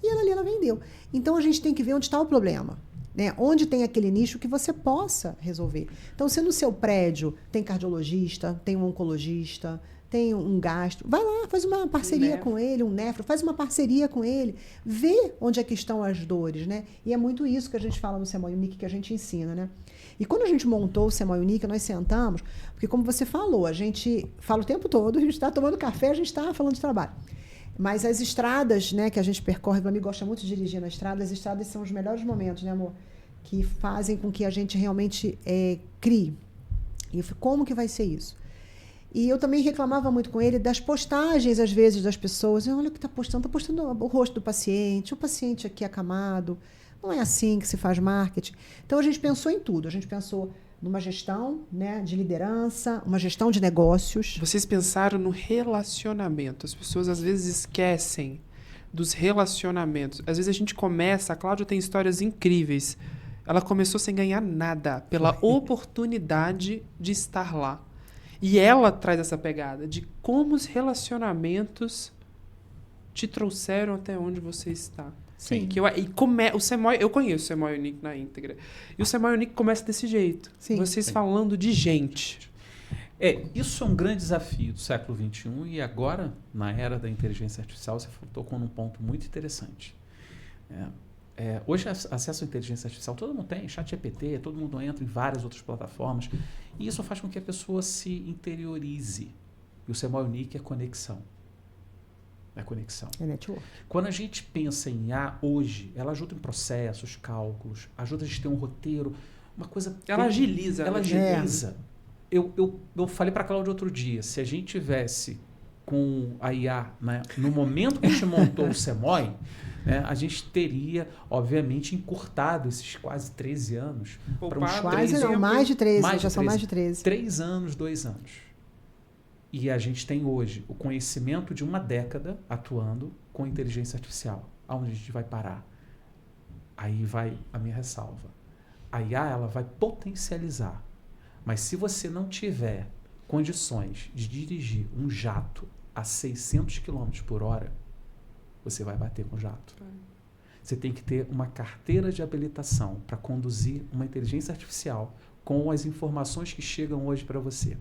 [SPEAKER 2] e ela vendeu. Então a gente tem que ver onde está o problema. Né? Onde tem aquele nicho que você possa resolver. Então, se no seu prédio tem cardiologista, tem um oncologista, tem um gastro, vai lá, faz uma parceria com ele, um nefro, faz uma parceria com ele, vê onde é que estão as dores, né? E é muito isso que a gente fala no CEMOI Unique, que a gente ensina, né? E quando a gente montou o CEMOI Unique, nós sentamos, porque como você falou, a gente fala o tempo todo, a gente está tomando café, a gente está falando de trabalho. Mas as estradas, né, que a gente percorre, o amigo gosta muito de dirigir na estrada, as estradas são os melhores momentos, né, amor? Que fazem com que a gente realmente crie. E eu falei, como que vai ser isso? E eu também reclamava muito com ele das postagens, às vezes, das pessoas. Olha o que está postando o rosto do paciente, o paciente aqui acamado. Não é assim que se faz marketing. Então, a gente pensou em tudo. A gente pensou numa gestão, né, de liderança, uma gestão de negócios.
[SPEAKER 1] Vocês pensaram no relacionamento. As pessoas, às vezes, esquecem dos relacionamentos. Às vezes, a gente começa... A Cláudia tem histórias incríveis. Ela começou sem ganhar nada, pela oportunidade de estar lá. E ela traz essa pegada de como os relacionamentos te trouxeram até onde você está.
[SPEAKER 2] Sim.
[SPEAKER 1] O CEMOI, eu conheço o CEMOI Unique na íntegra. E o CEMOI Unique começa desse jeito.
[SPEAKER 2] Sim.
[SPEAKER 1] Vocês falando de gente.
[SPEAKER 3] Isso é um grande desafio do século XXI e agora, na era da inteligência artificial, você tocou num ponto muito interessante. Hoje, acesso à inteligência artificial, todo mundo tem, ChatGPT, todo mundo entra em várias outras plataformas, e isso faz com que a pessoa se interiorize. E o CEMOI Unique é conexão. É conexão.
[SPEAKER 2] É network.
[SPEAKER 3] Quando a gente pensa em IA hoje, ela ajuda em processos, cálculos, ajuda a gente a ter um roteiro, uma coisa...
[SPEAKER 1] Ela agiliza.
[SPEAKER 3] Ela agiliza. Eu falei para a Cláudia outro dia, se a gente tivesse com a IA, né, no momento que a gente montou o CEMOI, né, a gente teria, obviamente, encurtado esses quase 13 anos para uns
[SPEAKER 2] quase não, mais de 13, já são mais de 13.
[SPEAKER 3] 3 anos, 2 anos. E a gente tem hoje o conhecimento de uma década atuando com inteligência artificial. Aonde a gente vai parar? Aí vai a minha ressalva. A IA ela vai potencializar. Mas se você não tiver condições de dirigir um jato a 600 km por hora, você vai bater com o jato. Você tem que ter uma carteira de habilitação para conduzir uma inteligência artificial com as informações que chegam hoje para você.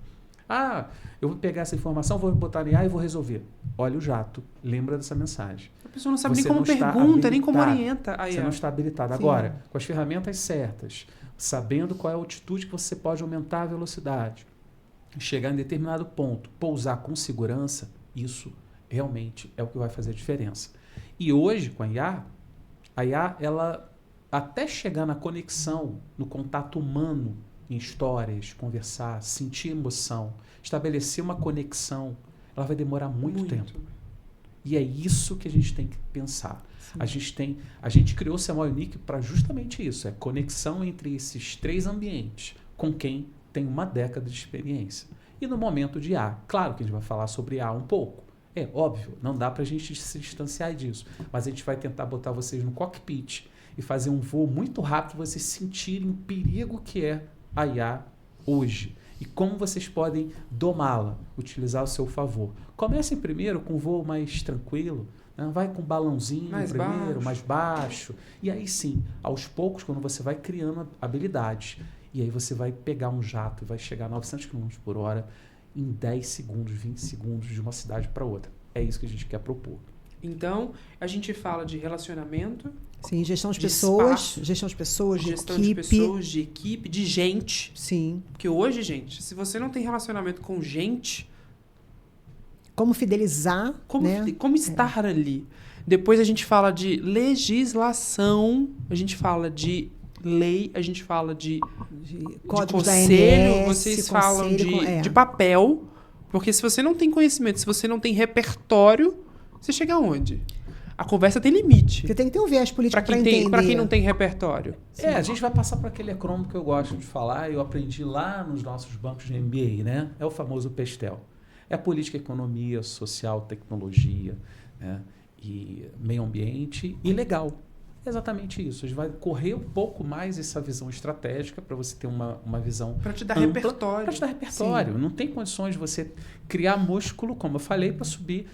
[SPEAKER 3] Eu vou pegar essa informação, vou botar em IA e vou resolver. Olha o jato, lembra dessa mensagem.
[SPEAKER 1] A pessoa não sabe
[SPEAKER 3] Você
[SPEAKER 1] nem como
[SPEAKER 3] não está
[SPEAKER 1] pergunta, nem como
[SPEAKER 3] habilitado.
[SPEAKER 1] orienta.
[SPEAKER 3] Você não está habilitado.
[SPEAKER 2] Sim.
[SPEAKER 3] Agora, com as ferramentas certas, sabendo qual é a altitude que você pode aumentar a velocidade, chegar em determinado ponto, pousar com segurança, isso realmente é o que vai fazer a diferença. E hoje, com a IA, ela até chegar na conexão, no contato humano, em histórias, conversar, sentir emoção, estabelecer uma conexão, ela vai demorar muito tempo. E é isso que a gente tem que pensar. A gente criou o CEMOI Unique para justamente isso, conexão entre esses 3 ambientes, com quem tem uma década de experiência. E no momento de IA, claro que a gente vai falar sobre IA um pouco. É óbvio, não dá para a gente se distanciar disso, mas a gente vai tentar botar vocês no cockpit e fazer um voo muito rápido para vocês sentirem o perigo que é a IA hoje e como vocês podem domá-la, utilizar ao seu favor. Comecem primeiro com um voo mais tranquilo, né? Vai com um balãozinho mais baixo, e aí sim, aos poucos, quando você vai criando habilidades, e aí você vai pegar um jato e vai chegar a 900 km por hora em 10 segundos, 20 segundos de uma cidade para outra. É isso que a gente quer propor.
[SPEAKER 1] Então, a gente fala de relacionamento.
[SPEAKER 2] Sim, gestão de
[SPEAKER 1] espaço,
[SPEAKER 2] pessoas,
[SPEAKER 1] de equipe, de gente.
[SPEAKER 2] Sim.
[SPEAKER 1] Porque hoje, gente, se você não tem relacionamento com gente...
[SPEAKER 2] Como fidelizar,
[SPEAKER 1] como estar ali? Depois a gente fala de legislação, a gente fala de lei, a gente fala de
[SPEAKER 2] Códigos da
[SPEAKER 1] conselho,
[SPEAKER 2] ANS,
[SPEAKER 1] vocês falam
[SPEAKER 2] conselho,
[SPEAKER 1] de papel, porque se você não tem conhecimento, se você não tem repertório, você chega aonde? A conversa tem limite.
[SPEAKER 2] Você tem que ter um viés político para entender.
[SPEAKER 1] Para quem não tem repertório.
[SPEAKER 3] A gente vai passar por aquele acrônimo que eu gosto de falar, eu aprendi lá nos nossos bancos de MBA, né? É o famoso PESTEL. É a política, economia, social, tecnologia, né? E meio ambiente e legal. É exatamente isso. A gente vai correr um pouco mais essa visão estratégica para você ter uma visão
[SPEAKER 1] para te dar
[SPEAKER 3] ampla,
[SPEAKER 1] repertório.
[SPEAKER 3] Para te dar repertório. Sim. Não tem condições de você criar músculo, como eu falei, para subir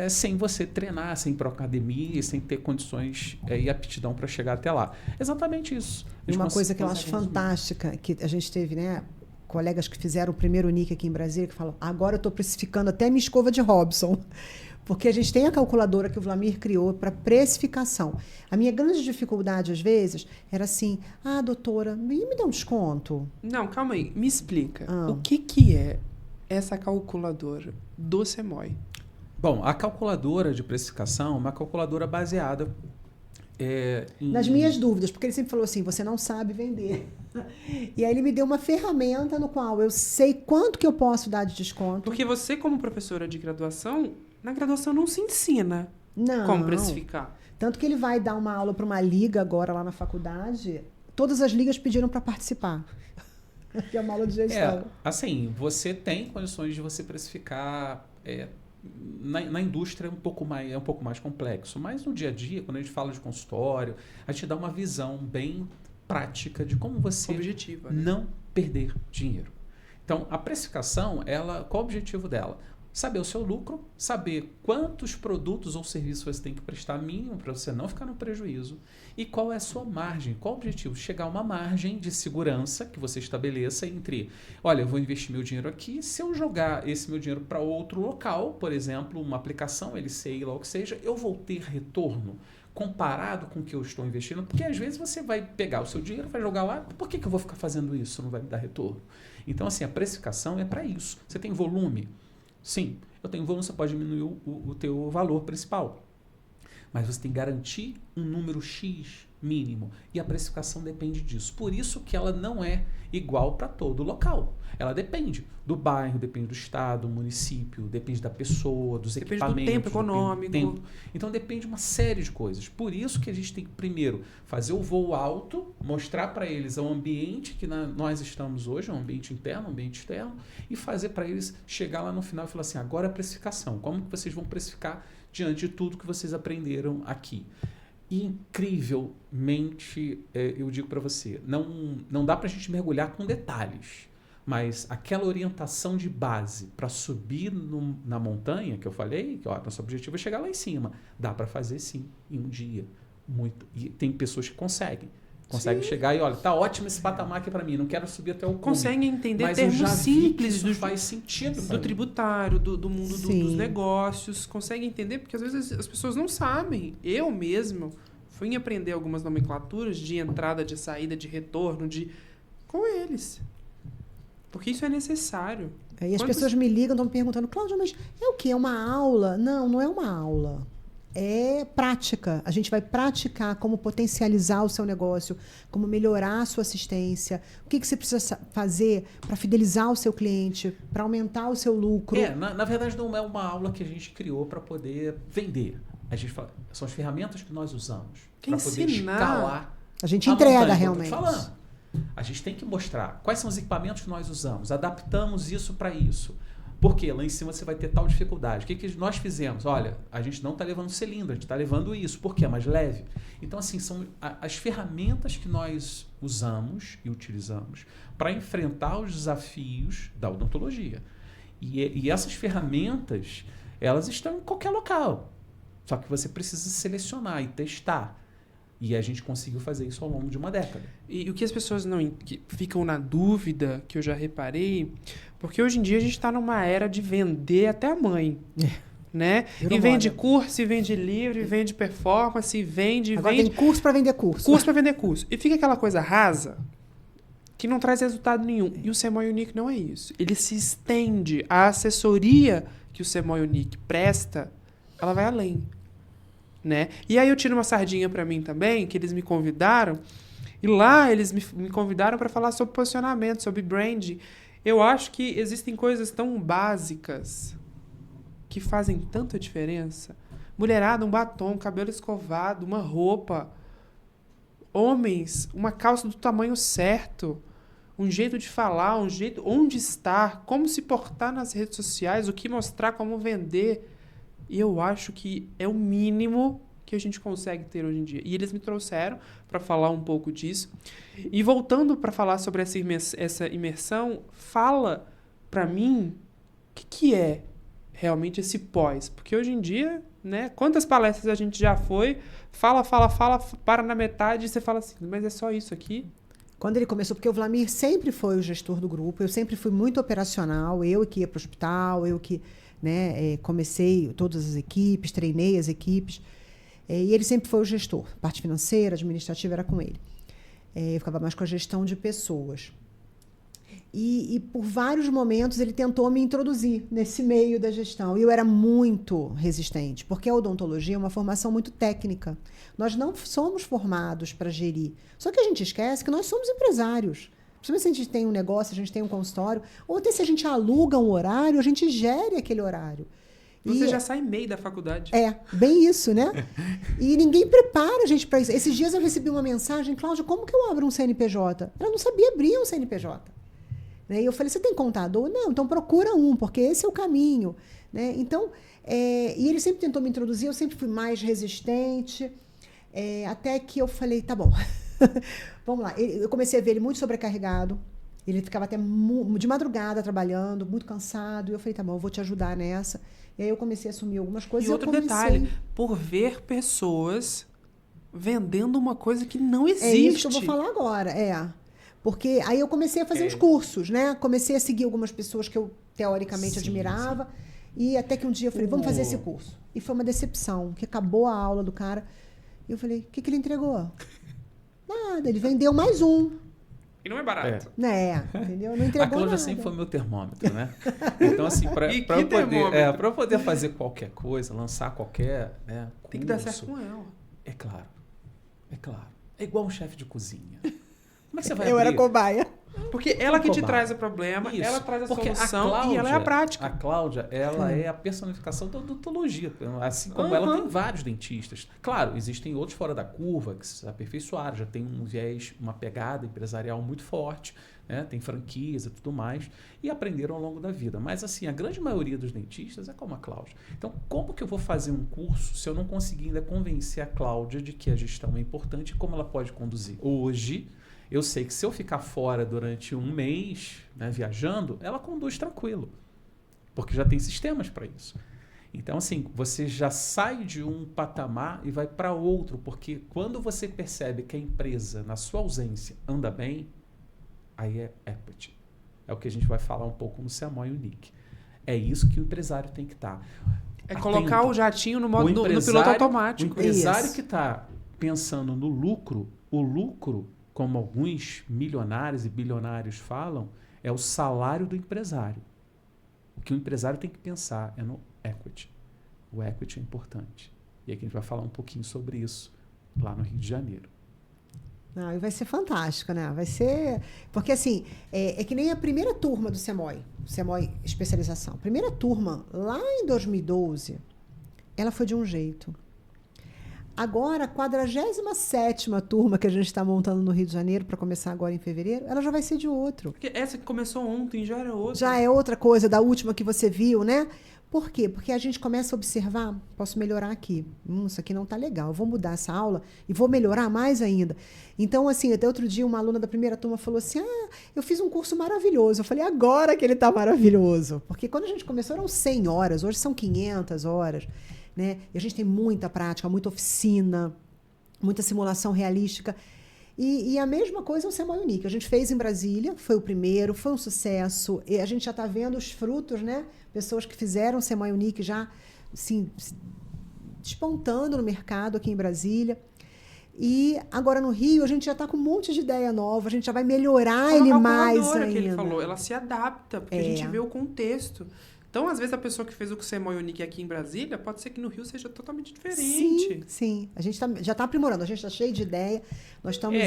[SPEAKER 3] sem você treinar, sem ir para academia, sem ter condições e aptidão para chegar até lá. Exatamente isso.
[SPEAKER 2] E uma coisa que eu acho fantástica, que a gente teve, né, colegas que fizeram o primeiro NIC aqui em Brasília, que falam, agora eu estou precificando até minha escova de Robson. Porque a gente tem a calculadora que o Vlamir criou para precificação. A minha grande dificuldade, às vezes, era assim, doutora, me dá um desconto?
[SPEAKER 1] Não, calma aí, me explica. O que é essa calculadora do CEMOI?
[SPEAKER 3] Bom, a calculadora de precificação é uma calculadora baseada
[SPEAKER 2] nas minhas dúvidas, porque ele sempre falou assim, você não sabe vender. E aí ele me deu uma ferramenta no qual eu sei quanto que eu posso dar de desconto.
[SPEAKER 1] Porque você, como professora de graduação, na graduação não se ensina como precificar.
[SPEAKER 2] Tanto que ele vai dar uma aula para uma liga agora lá na faculdade, todas as ligas pediram para participar. Que é uma aula de gestão.
[SPEAKER 3] Assim, você tem condições de você precificar... Na indústria é um pouco mais complexo, mas no dia a dia, quando a gente fala de consultório, a gente dá uma visão bem prática de como você
[SPEAKER 1] objetiva, né?
[SPEAKER 3] Não perder dinheiro. Então, a precificação, qual o objetivo dela? Saber o seu lucro, saber quantos produtos ou serviços você tem que prestar mínimo para você não ficar no prejuízo e qual é a sua margem, qual o objetivo? Chegar a uma margem de segurança que você estabeleça entre, olha, eu vou investir meu dinheiro aqui, se eu jogar esse meu dinheiro para outro local, por exemplo, uma aplicação, LCI, lá o que seja, eu vou ter retorno comparado com o que eu estou investindo, porque às vezes você vai pegar o seu dinheiro, vai jogar lá, por que eu vou ficar fazendo isso? Não vai me dar retorno. Então, assim, a precificação é para isso. Você tem volume? Sim, eu tenho volume, você pode diminuir o teu valor principal. Mas você tem que garantir um número X mínimo. E a precificação depende disso. Por isso que ela não é igual para todo local. Ela depende do bairro, depende do estado, do município, depende da pessoa, dos equipamentos.
[SPEAKER 1] Depende do tempo econômico.
[SPEAKER 3] Tempo. Então depende de uma série de coisas. Por isso que a gente tem que primeiro fazer o voo alto, mostrar para eles o ambiente que nós estamos hoje, um ambiente interno, um ambiente externo, e fazer para eles chegar lá no final e falar assim, agora a precificação. Como que vocês vão precificar diante de tudo que vocês aprenderam aqui? E incrivelmente, eu digo para você, não dá para a gente mergulhar com detalhes, mas aquela orientação de base para subir na montanha, que eu falei, que nosso objetivo é chegar lá em cima, dá para fazer sim, em um dia. Muito. E tem pessoas que conseguem chegar e olha, tá ótimo esse patamar aqui para mim, não quero subir até o cume.
[SPEAKER 1] Conseguem entender
[SPEAKER 3] mas
[SPEAKER 1] termos simples
[SPEAKER 3] do faz sentido
[SPEAKER 1] do tributário, do mundo dos negócios, conseguem entender, porque às vezes as pessoas não sabem. Eu mesmo fui aprender algumas nomenclaturas de entrada, de saída, de retorno, com eles. Porque isso é necessário.
[SPEAKER 2] E as pessoas me ligam, estão me perguntando, Cláudia, mas é o quê? É uma aula? Não é uma aula. É prática. A gente vai praticar como potencializar o seu negócio, como melhorar a sua assistência, o que você precisa fazer para fidelizar o seu cliente, para aumentar o seu lucro.
[SPEAKER 3] Na verdade, não é uma aula que a gente criou para poder vender. A gente fala, são as ferramentas que nós usamos para poder escalar.
[SPEAKER 2] A gente entrega
[SPEAKER 3] montanha,
[SPEAKER 2] realmente.
[SPEAKER 3] Falando. A gente tem que mostrar quais são os equipamentos que nós usamos, adaptamos isso para isso. Porque lá em cima você vai ter tal dificuldade. O que nós fizemos? Olha, a gente não está levando cilindro, a gente está levando isso. Por quê? É mais leve. Então, assim, são as ferramentas que nós usamos e utilizamos para enfrentar os desafios da odontologia. E essas ferramentas, elas estão em qualquer local. Só que você precisa selecionar e testar. E a gente conseguiu fazer isso ao longo de uma década.
[SPEAKER 1] E o que as pessoas que ficam na dúvida, que eu já reparei, porque hoje em dia a gente está numa era de vender até a mãe. Né? E vende curso, e vende livro, e vende performance, e vende...
[SPEAKER 2] Agora tem curso para vender curso.
[SPEAKER 1] Curso para vender curso. E fica aquela coisa rasa, que não traz resultado nenhum. E o CEMOI Unique não é isso. Ele se estende. A assessoria que o CEMOI Unique presta, ela vai além. né? E aí eu tiro uma sardinha para mim também, que eles me convidaram, e lá eles me convidaram para falar sobre posicionamento, sobre brand. Eu acho que existem coisas tão básicas que fazem tanta diferença. Mulherada, um batom, cabelo escovado, uma roupa. Homens, uma calça do tamanho certo. Um jeito de falar, um jeito onde estar, como se portar nas redes sociais, o que mostrar, como vender. E eu acho que é o mínimo que a gente consegue ter hoje em dia. E eles me trouxeram para falar um pouco disso. E voltando para falar sobre essa imersão, fala para mim o que é realmente esse pós. Porque hoje em dia, né, quantas palestras a gente já foi, fala, para na metade e você fala assim, mas é só isso aqui?
[SPEAKER 2] Quando ele começou, porque o Vlamir sempre foi o gestor do grupo, eu sempre fui muito operacional, eu que ia para o hospital, eu que, né, comecei todas as equipes, treinei as equipes, e ele sempre foi o gestor. Parte financeira, administrativa era com ele. Eu ficava mais com a gestão de pessoas. E por vários momentos ele tentou me introduzir nesse meio da gestão. E eu era muito resistente, porque a odontologia é uma formação muito técnica. Nós não somos formados para gerir. Só que a gente esquece que nós somos empresários. Principalmente se a gente tem um negócio, a gente tem um consultório, ou até se a gente aluga um horário, a gente gere aquele horário.
[SPEAKER 1] Você já sai meio da faculdade.
[SPEAKER 2] É, bem isso, né? E ninguém prepara a gente para isso. Esses dias eu recebi uma mensagem, Cláudia, como que eu abro um CNPJ? Ela não sabia abrir um CNPJ. E eu falei, você tem contador? Não, então procura um, porque esse é o caminho. Né? Então, e ele sempre tentou me introduzir, eu sempre fui mais resistente, até que eu falei, tá bom, vamos lá. Eu comecei a ver ele muito sobrecarregado, ele ficava até de madrugada trabalhando, muito cansado, e eu falei, tá bom, eu vou te ajudar nessa. E aí eu comecei a assumir algumas coisas.
[SPEAKER 1] E outro detalhe, por ver pessoas vendendo uma coisa que não existe.
[SPEAKER 2] É isso que eu vou falar agora, Porque aí eu comecei a fazer uns cursos, né? Comecei a seguir algumas pessoas que eu teoricamente admirava. E até que um dia eu falei, vamos fazer esse curso. E foi uma decepção, que acabou a aula do cara. E eu falei, o que ele entregou? Nada, ele vendeu mais um.
[SPEAKER 1] E não é barato.
[SPEAKER 2] Entendeu? Não entregou
[SPEAKER 3] a Cláudia
[SPEAKER 2] nada.
[SPEAKER 3] sempre foi meu termômetro, né? Então, assim, para eu poder fazer qualquer coisa, lançar qualquer curso,
[SPEAKER 1] tem que dar certo com ela.
[SPEAKER 3] É claro. É igual um chefe de cozinha. Como é que você vai
[SPEAKER 2] Eu
[SPEAKER 3] abrir?
[SPEAKER 2] era cobaia.
[SPEAKER 1] Porque ela que te traz o problema, ela traz a solução e ela é a prática.
[SPEAKER 3] A Cláudia, ela é a personificação da odontologia. Assim como ela tem vários dentistas. Claro, existem outros fora da curva que se aperfeiçoaram, já tem um viés, uma pegada empresarial muito forte, né? Tem franquias e tudo mais, e aprenderam ao longo da vida. Mas assim, a grande maioria dos dentistas é como a Cláudia. Então, como que eu vou fazer um curso se eu não conseguir ainda convencer a Cláudia de que a gestão é importante e como ela pode conduzir? Hoje, eu sei que se eu ficar fora durante um mês, né, viajando, ela conduz tranquilo. Porque já tem sistemas para isso. Então, assim, você já sai de um patamar e vai para outro. Porque quando você percebe que a empresa, na sua ausência, anda bem, aí é equity. É o que a gente vai falar um pouco no Semoy Unique. É isso que o empresário tem que estar.
[SPEAKER 1] É colocar o jatinho no piloto automático.
[SPEAKER 3] O empresário que está pensando no lucro, o lucro, como alguns milionários e bilionários falam, é o salário do empresário. O que o empresário tem que pensar é no equity. O equity é importante. E aqui a gente vai falar um pouquinho sobre isso lá no Rio de Janeiro.
[SPEAKER 2] E vai ser fantástico, né? Vai ser... Porque, assim, é que nem a primeira turma do Semoy Especialização. A primeira turma, lá em 2012, ela foi de um jeito. Agora, a 47ª turma que a gente está montando no Rio de Janeiro, para começar agora em fevereiro, ela já vai ser de outro.
[SPEAKER 1] Porque essa que começou ontem já era outra.
[SPEAKER 2] Já é outra coisa da última que você viu, né? Por quê? Porque a gente começa a observar, posso melhorar aqui. Isso aqui não está legal, eu vou mudar essa aula e vou melhorar mais ainda. Então, assim, até outro dia uma aluna da primeira turma falou assim, eu fiz um curso maravilhoso. Eu falei, agora que ele está maravilhoso. Porque quando a gente começou eram 100 horas, hoje são 500 horas. Né? E a gente tem muita prática, muita oficina, muita simulação realística. E a mesma coisa é o Semoy Unique. A gente fez em Brasília, foi o primeiro, foi um sucesso. E a gente já está vendo os frutos, né? Pessoas que fizeram o Semoy Unique já assim, despontando no mercado aqui em Brasília. E agora no Rio, a gente já está com um monte de ideia nova, a gente já vai melhorar ele mais ainda.
[SPEAKER 1] Que ele falou, ela se adapta, porque a gente vê o contexto. Então, às vezes, a pessoa que fez o Semoy Unique aqui em Brasília, pode ser que no Rio seja totalmente diferente.
[SPEAKER 2] Sim, sim. A gente já está aprimorando, a gente está cheio de ideia. Nós estamos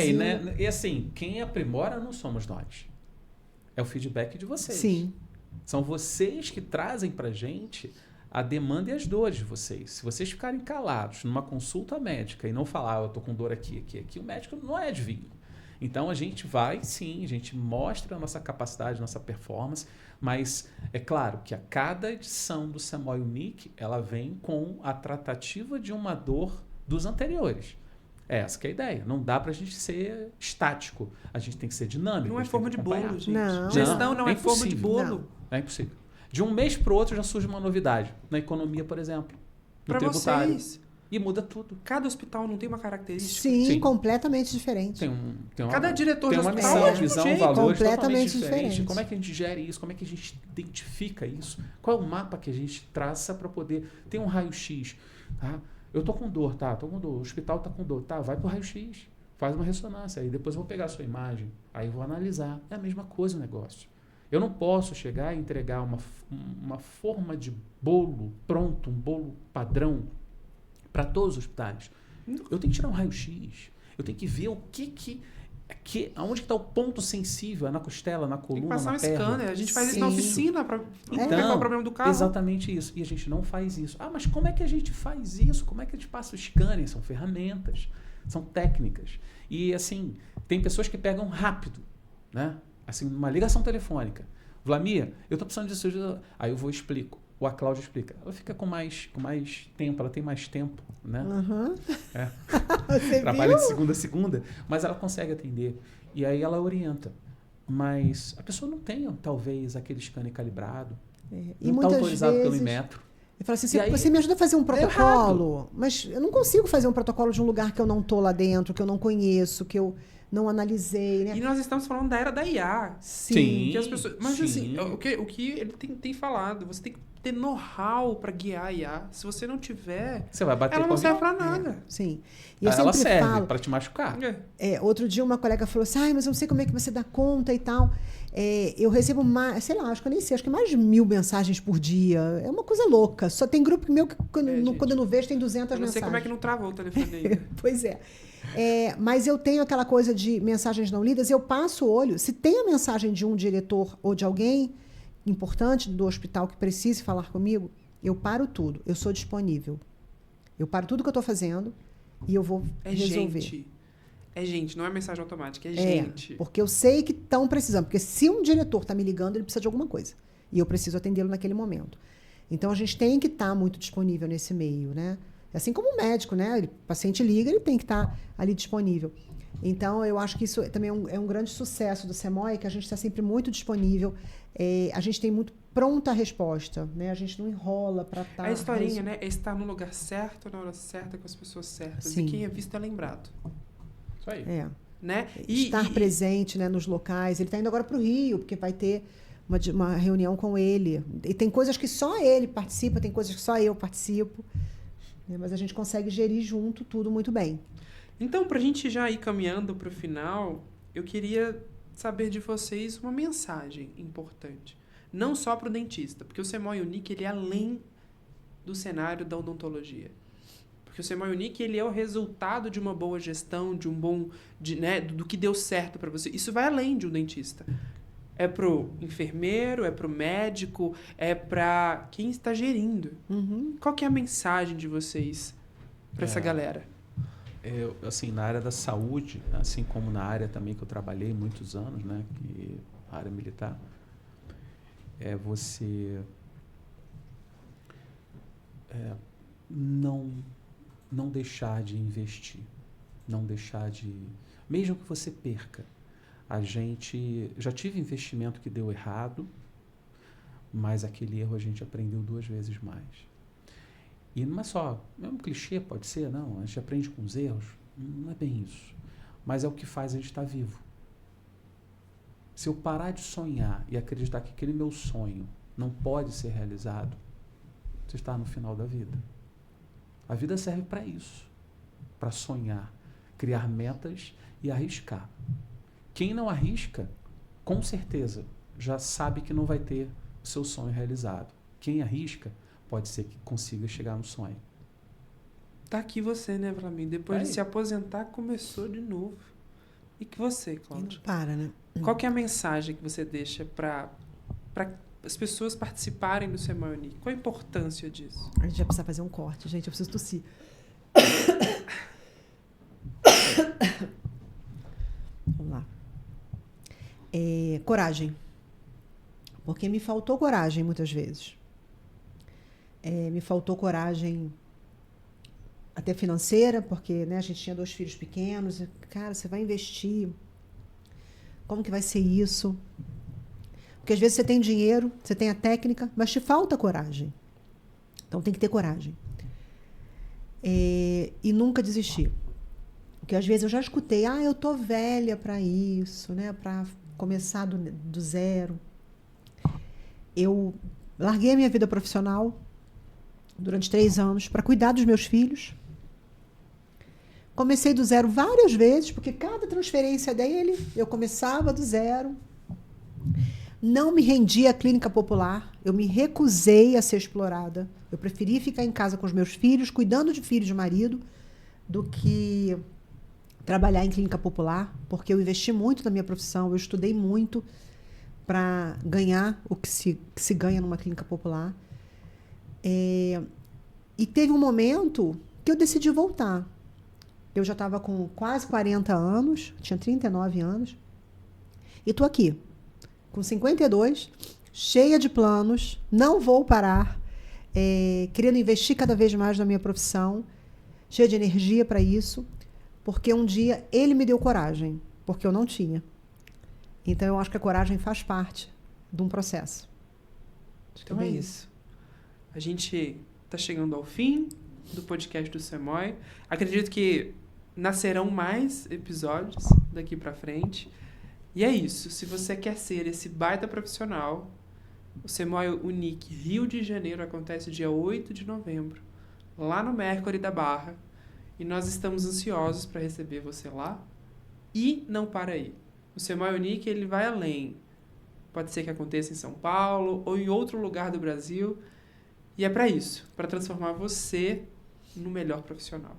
[SPEAKER 3] e assim, quem aprimora não somos nós. É o feedback de vocês.
[SPEAKER 2] Sim.
[SPEAKER 3] São vocês que trazem pra gente a demanda e as dores de vocês. Se vocês ficarem calados numa consulta médica e não falar, eu tô com dor aqui, o médico não é adivinho. Então, a gente vai, sim, a gente mostra a nossa capacidade, nossa performance, mas é claro que a cada edição do Semoy Unique, ela vem com a tratativa de uma dor dos anteriores. Essa que é a ideia. Não dá pra gente ser estático. A gente tem que ser dinâmico.
[SPEAKER 1] Não é forma de bolo, gente.
[SPEAKER 2] Não.
[SPEAKER 1] Gestão não é forma de bolo.
[SPEAKER 3] Não é impossível. De um mês pro outro já surge uma novidade. Na economia, por exemplo. No
[SPEAKER 1] Pra
[SPEAKER 3] tributário.
[SPEAKER 1] vocês,
[SPEAKER 3] E muda tudo.
[SPEAKER 1] cada hospital não tem uma característica?
[SPEAKER 2] Sim, completamente diferente.
[SPEAKER 3] Tem uma,
[SPEAKER 1] Cada diretor de
[SPEAKER 3] tem uma
[SPEAKER 1] hospital
[SPEAKER 3] missão,
[SPEAKER 1] é de um
[SPEAKER 3] visão,
[SPEAKER 1] jeito.
[SPEAKER 3] valores
[SPEAKER 2] Completamente
[SPEAKER 3] totalmente diferentes.
[SPEAKER 2] diferente.
[SPEAKER 3] Como é que a gente gere isso? Como é que a gente identifica isso? Qual é o mapa que a gente traça para poder... Tem um raio-x, tá? Eu tô com dor, tá? Tô com dor. O hospital tá com dor, tá? Vai pro raio-x. Faz uma ressonância. Aí depois eu vou pegar a sua imagem. Aí eu vou analisar. É a mesma coisa o negócio. Eu não posso chegar e entregar uma forma de bolo pronto, um bolo padrão para todos os hospitais. Eu tenho que tirar um raio-x. Eu tenho que ver o aonde está o ponto sensível, é na costela, na coluna,
[SPEAKER 1] Tem que passar
[SPEAKER 3] na
[SPEAKER 1] um
[SPEAKER 3] perna.
[SPEAKER 1] scanner. A gente faz isso na
[SPEAKER 2] Sim.
[SPEAKER 1] oficina para
[SPEAKER 3] Então,
[SPEAKER 1] pegar o problema do carro.
[SPEAKER 3] Exatamente isso. E a gente não faz isso. Ah, mas como é que a gente faz isso? Como é que a gente passa o scanner? São ferramentas, são técnicas. E assim, tem pessoas que pegam rápido, né? Assim, uma ligação telefônica. Vlamir, eu estou precisando disso. Aí eu vou e explico. Ou a Cláudia explica. Ela fica com mais tempo, ela tem mais tempo, né?
[SPEAKER 2] Uhum.
[SPEAKER 3] É.
[SPEAKER 2] Você
[SPEAKER 3] Trabalha
[SPEAKER 2] viu?
[SPEAKER 3] de segunda a segunda, mas ela consegue atender. E aí ela orienta. Mas a pessoa não tem, talvez, aquele scanner calibrado.
[SPEAKER 2] E
[SPEAKER 3] Não está
[SPEAKER 2] muitas
[SPEAKER 3] autorizado pelo
[SPEAKER 2] vezes
[SPEAKER 3] Inmetro.
[SPEAKER 2] eu falo assim,
[SPEAKER 3] E aí,
[SPEAKER 2] você me ajuda a fazer um
[SPEAKER 3] deu
[SPEAKER 2] protocolo? Mas eu não consigo fazer um protocolo de um lugar que eu não tô lá dentro, que eu não conheço, que eu não analisei, né?
[SPEAKER 1] E nós estamos falando da era da IA.
[SPEAKER 3] Sim.
[SPEAKER 1] Que as pessoas, mas
[SPEAKER 3] sim.
[SPEAKER 1] assim, o que ele tem falado, você tem que ter know-how para guiar a IA. Se você não tiver,
[SPEAKER 3] Você vai bater
[SPEAKER 1] ela
[SPEAKER 3] com
[SPEAKER 1] não
[SPEAKER 3] alguém.
[SPEAKER 1] serve para nada.
[SPEAKER 2] Sim. E eu
[SPEAKER 3] Ela
[SPEAKER 2] sempre
[SPEAKER 3] serve
[SPEAKER 2] falo,
[SPEAKER 3] para te machucar.
[SPEAKER 2] outro dia uma colega falou assim, mas eu não sei como é que você dá conta e tal. Eu recebo mais, sei lá, acho que eu nem sei, acho que mais de 1000 mensagens por dia. É uma coisa louca. Só tem grupo meu que quando eu não vejo tem 200
[SPEAKER 1] Eu não
[SPEAKER 2] mensagens.
[SPEAKER 1] sei como é que não travou o telefone aí.
[SPEAKER 2] Pois é. Mas eu tenho aquela coisa de mensagens não lidas, eu passo o olho. Se tem a mensagem de um diretor ou de alguém importante do hospital que precise falar comigo, eu paro tudo. Eu sou disponível. Eu paro tudo que eu estou fazendo e eu vou resolver.
[SPEAKER 1] É gente, não é mensagem automática, é gente.
[SPEAKER 2] Porque eu sei que estão precisando. Porque se um diretor está me ligando, ele precisa de alguma coisa. E eu preciso atendê-lo naquele momento. Então, a gente tem que estar muito disponível nesse meio, né? Assim como o médico, né? O paciente liga, ele tem que estar ali disponível. Então, eu acho que isso também é um grande sucesso do Semoy, que a gente está sempre muito disponível. A gente tem muito pronta a resposta, né? A gente não enrola para estar...
[SPEAKER 1] A historinha, né? É estar no lugar certo, na hora certa, com as pessoas certas.
[SPEAKER 2] Sim.
[SPEAKER 1] E quem é visto é lembrado.
[SPEAKER 3] Isso aí.
[SPEAKER 1] Né?
[SPEAKER 2] Estar presente, né, nos locais. Ele está indo agora para o Rio, porque vai ter uma reunião com ele. E tem coisas que só ele participa, tem coisas que só eu participo. Né? Mas a gente consegue gerir junto tudo muito bem.
[SPEAKER 1] Então, para a gente já ir caminhando para o final, eu queria saber de vocês uma mensagem importante. Não só para o dentista, porque o Semoy Unique ele é além do cenário da odontologia. Porque o Semoy Unique ele é o resultado de uma boa gestão, de um bom, né, do que deu certo para você. Isso vai além de um dentista. É pro enfermeiro, é pro médico, é para quem está gerindo.
[SPEAKER 2] Uhum.
[SPEAKER 1] Qual que é a mensagem de vocês para essa galera?
[SPEAKER 3] Assim, na área da saúde, assim como na área também que eu trabalhei muitos anos, né, que a área militar, você não deixar de investir, não deixar de... Mesmo que você perca, a gente... Já tive investimento que deu errado, mas aquele erro a gente aprendeu 2 vezes mais. E não é só... É um clichê, pode ser, não. A gente aprende com os erros. Não é bem isso. Mas é o que faz a gente estar vivo. Se eu parar de sonhar e acreditar que aquele meu sonho não pode ser realizado, você está no final da vida. A vida serve para isso. Para sonhar, criar metas e arriscar. Quem não arrisca, com certeza, já sabe que não vai ter o seu sonho realizado. quem arrisca pode ser que consiga chegar no sonho.
[SPEAKER 1] Tá aqui você, né, Flaminho? Depois
[SPEAKER 3] Aí.
[SPEAKER 1] de se aposentar, começou de novo. E que você,
[SPEAKER 2] E
[SPEAKER 1] Cláudia?
[SPEAKER 2] não para, né?
[SPEAKER 1] Qual que é a mensagem que você deixa para as pessoas participarem do SEMOI Unique? Qual a importância disso?
[SPEAKER 2] A gente vai precisar fazer um corte, gente. Eu preciso tossir. Vamos lá. Coragem. Porque me faltou coragem muitas vezes. Me faltou coragem até financeira, porque, né, a gente tinha 2 filhos pequenos. E, cara, você vai investir. Como que vai ser isso? Porque às vezes você tem dinheiro, você tem a técnica, mas te falta coragem. Então tem que ter coragem. E nunca desistir. Porque às vezes eu já escutei, eu tô velha para isso, né, para começar do zero. Eu larguei a minha vida profissional durante 3 anos para cuidar dos meus filhos. Comecei do zero várias vezes, porque cada transferência dele, eu começava do zero. Não me rendi à clínica popular, eu me recusei a ser explorada. Eu preferi ficar em casa com os meus filhos, cuidando de filho e de marido, do que trabalhar em clínica popular, porque eu investi muito na minha profissão, eu estudei muito para ganhar o que se ganha numa clínica popular. E teve um momento que eu decidi voltar. Eu já estava com quase 40 anos, tinha 39 anos, e estou aqui, com 52, cheia de planos, não vou parar, querendo investir cada vez mais na minha profissão, cheia de energia para isso, porque um dia ele me deu coragem, porque eu não tinha. Então, eu acho que a coragem faz parte de um processo.
[SPEAKER 1] Então é isso. A gente está chegando ao fim do podcast do SEMOI. Acredito que nascerão mais episódios daqui para frente. E é isso. Se você quer ser esse baita profissional, o SEMOI Unique Rio de Janeiro acontece dia 8 de novembro, lá no Mercury da Barra. E nós estamos ansiosos para receber você lá. E não para aí. O SEMOI Unique, ele vai além. Pode ser que aconteça em São Paulo ou em outro lugar do Brasil. E é para isso, para transformar você no melhor profissional.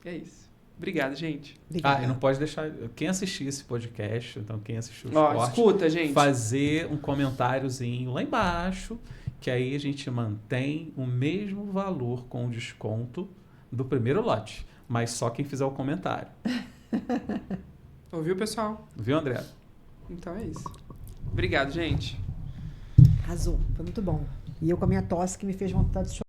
[SPEAKER 1] É isso. Obrigado, gente.
[SPEAKER 3] E não pode deixar... Quem assistir esse podcast, então quem assistiu os cortes,
[SPEAKER 1] escuta, gente.
[SPEAKER 3] fazer um comentáriozinho lá embaixo, que aí a gente mantém o mesmo valor com o desconto do primeiro lote, mas só quem fizer o comentário.
[SPEAKER 1] Ouviu, pessoal?
[SPEAKER 3] Viu, André?
[SPEAKER 1] Então é isso. Obrigado, gente.
[SPEAKER 2] Arrasou, foi muito bom. E eu com a minha tosse que me fez vontade de chorar.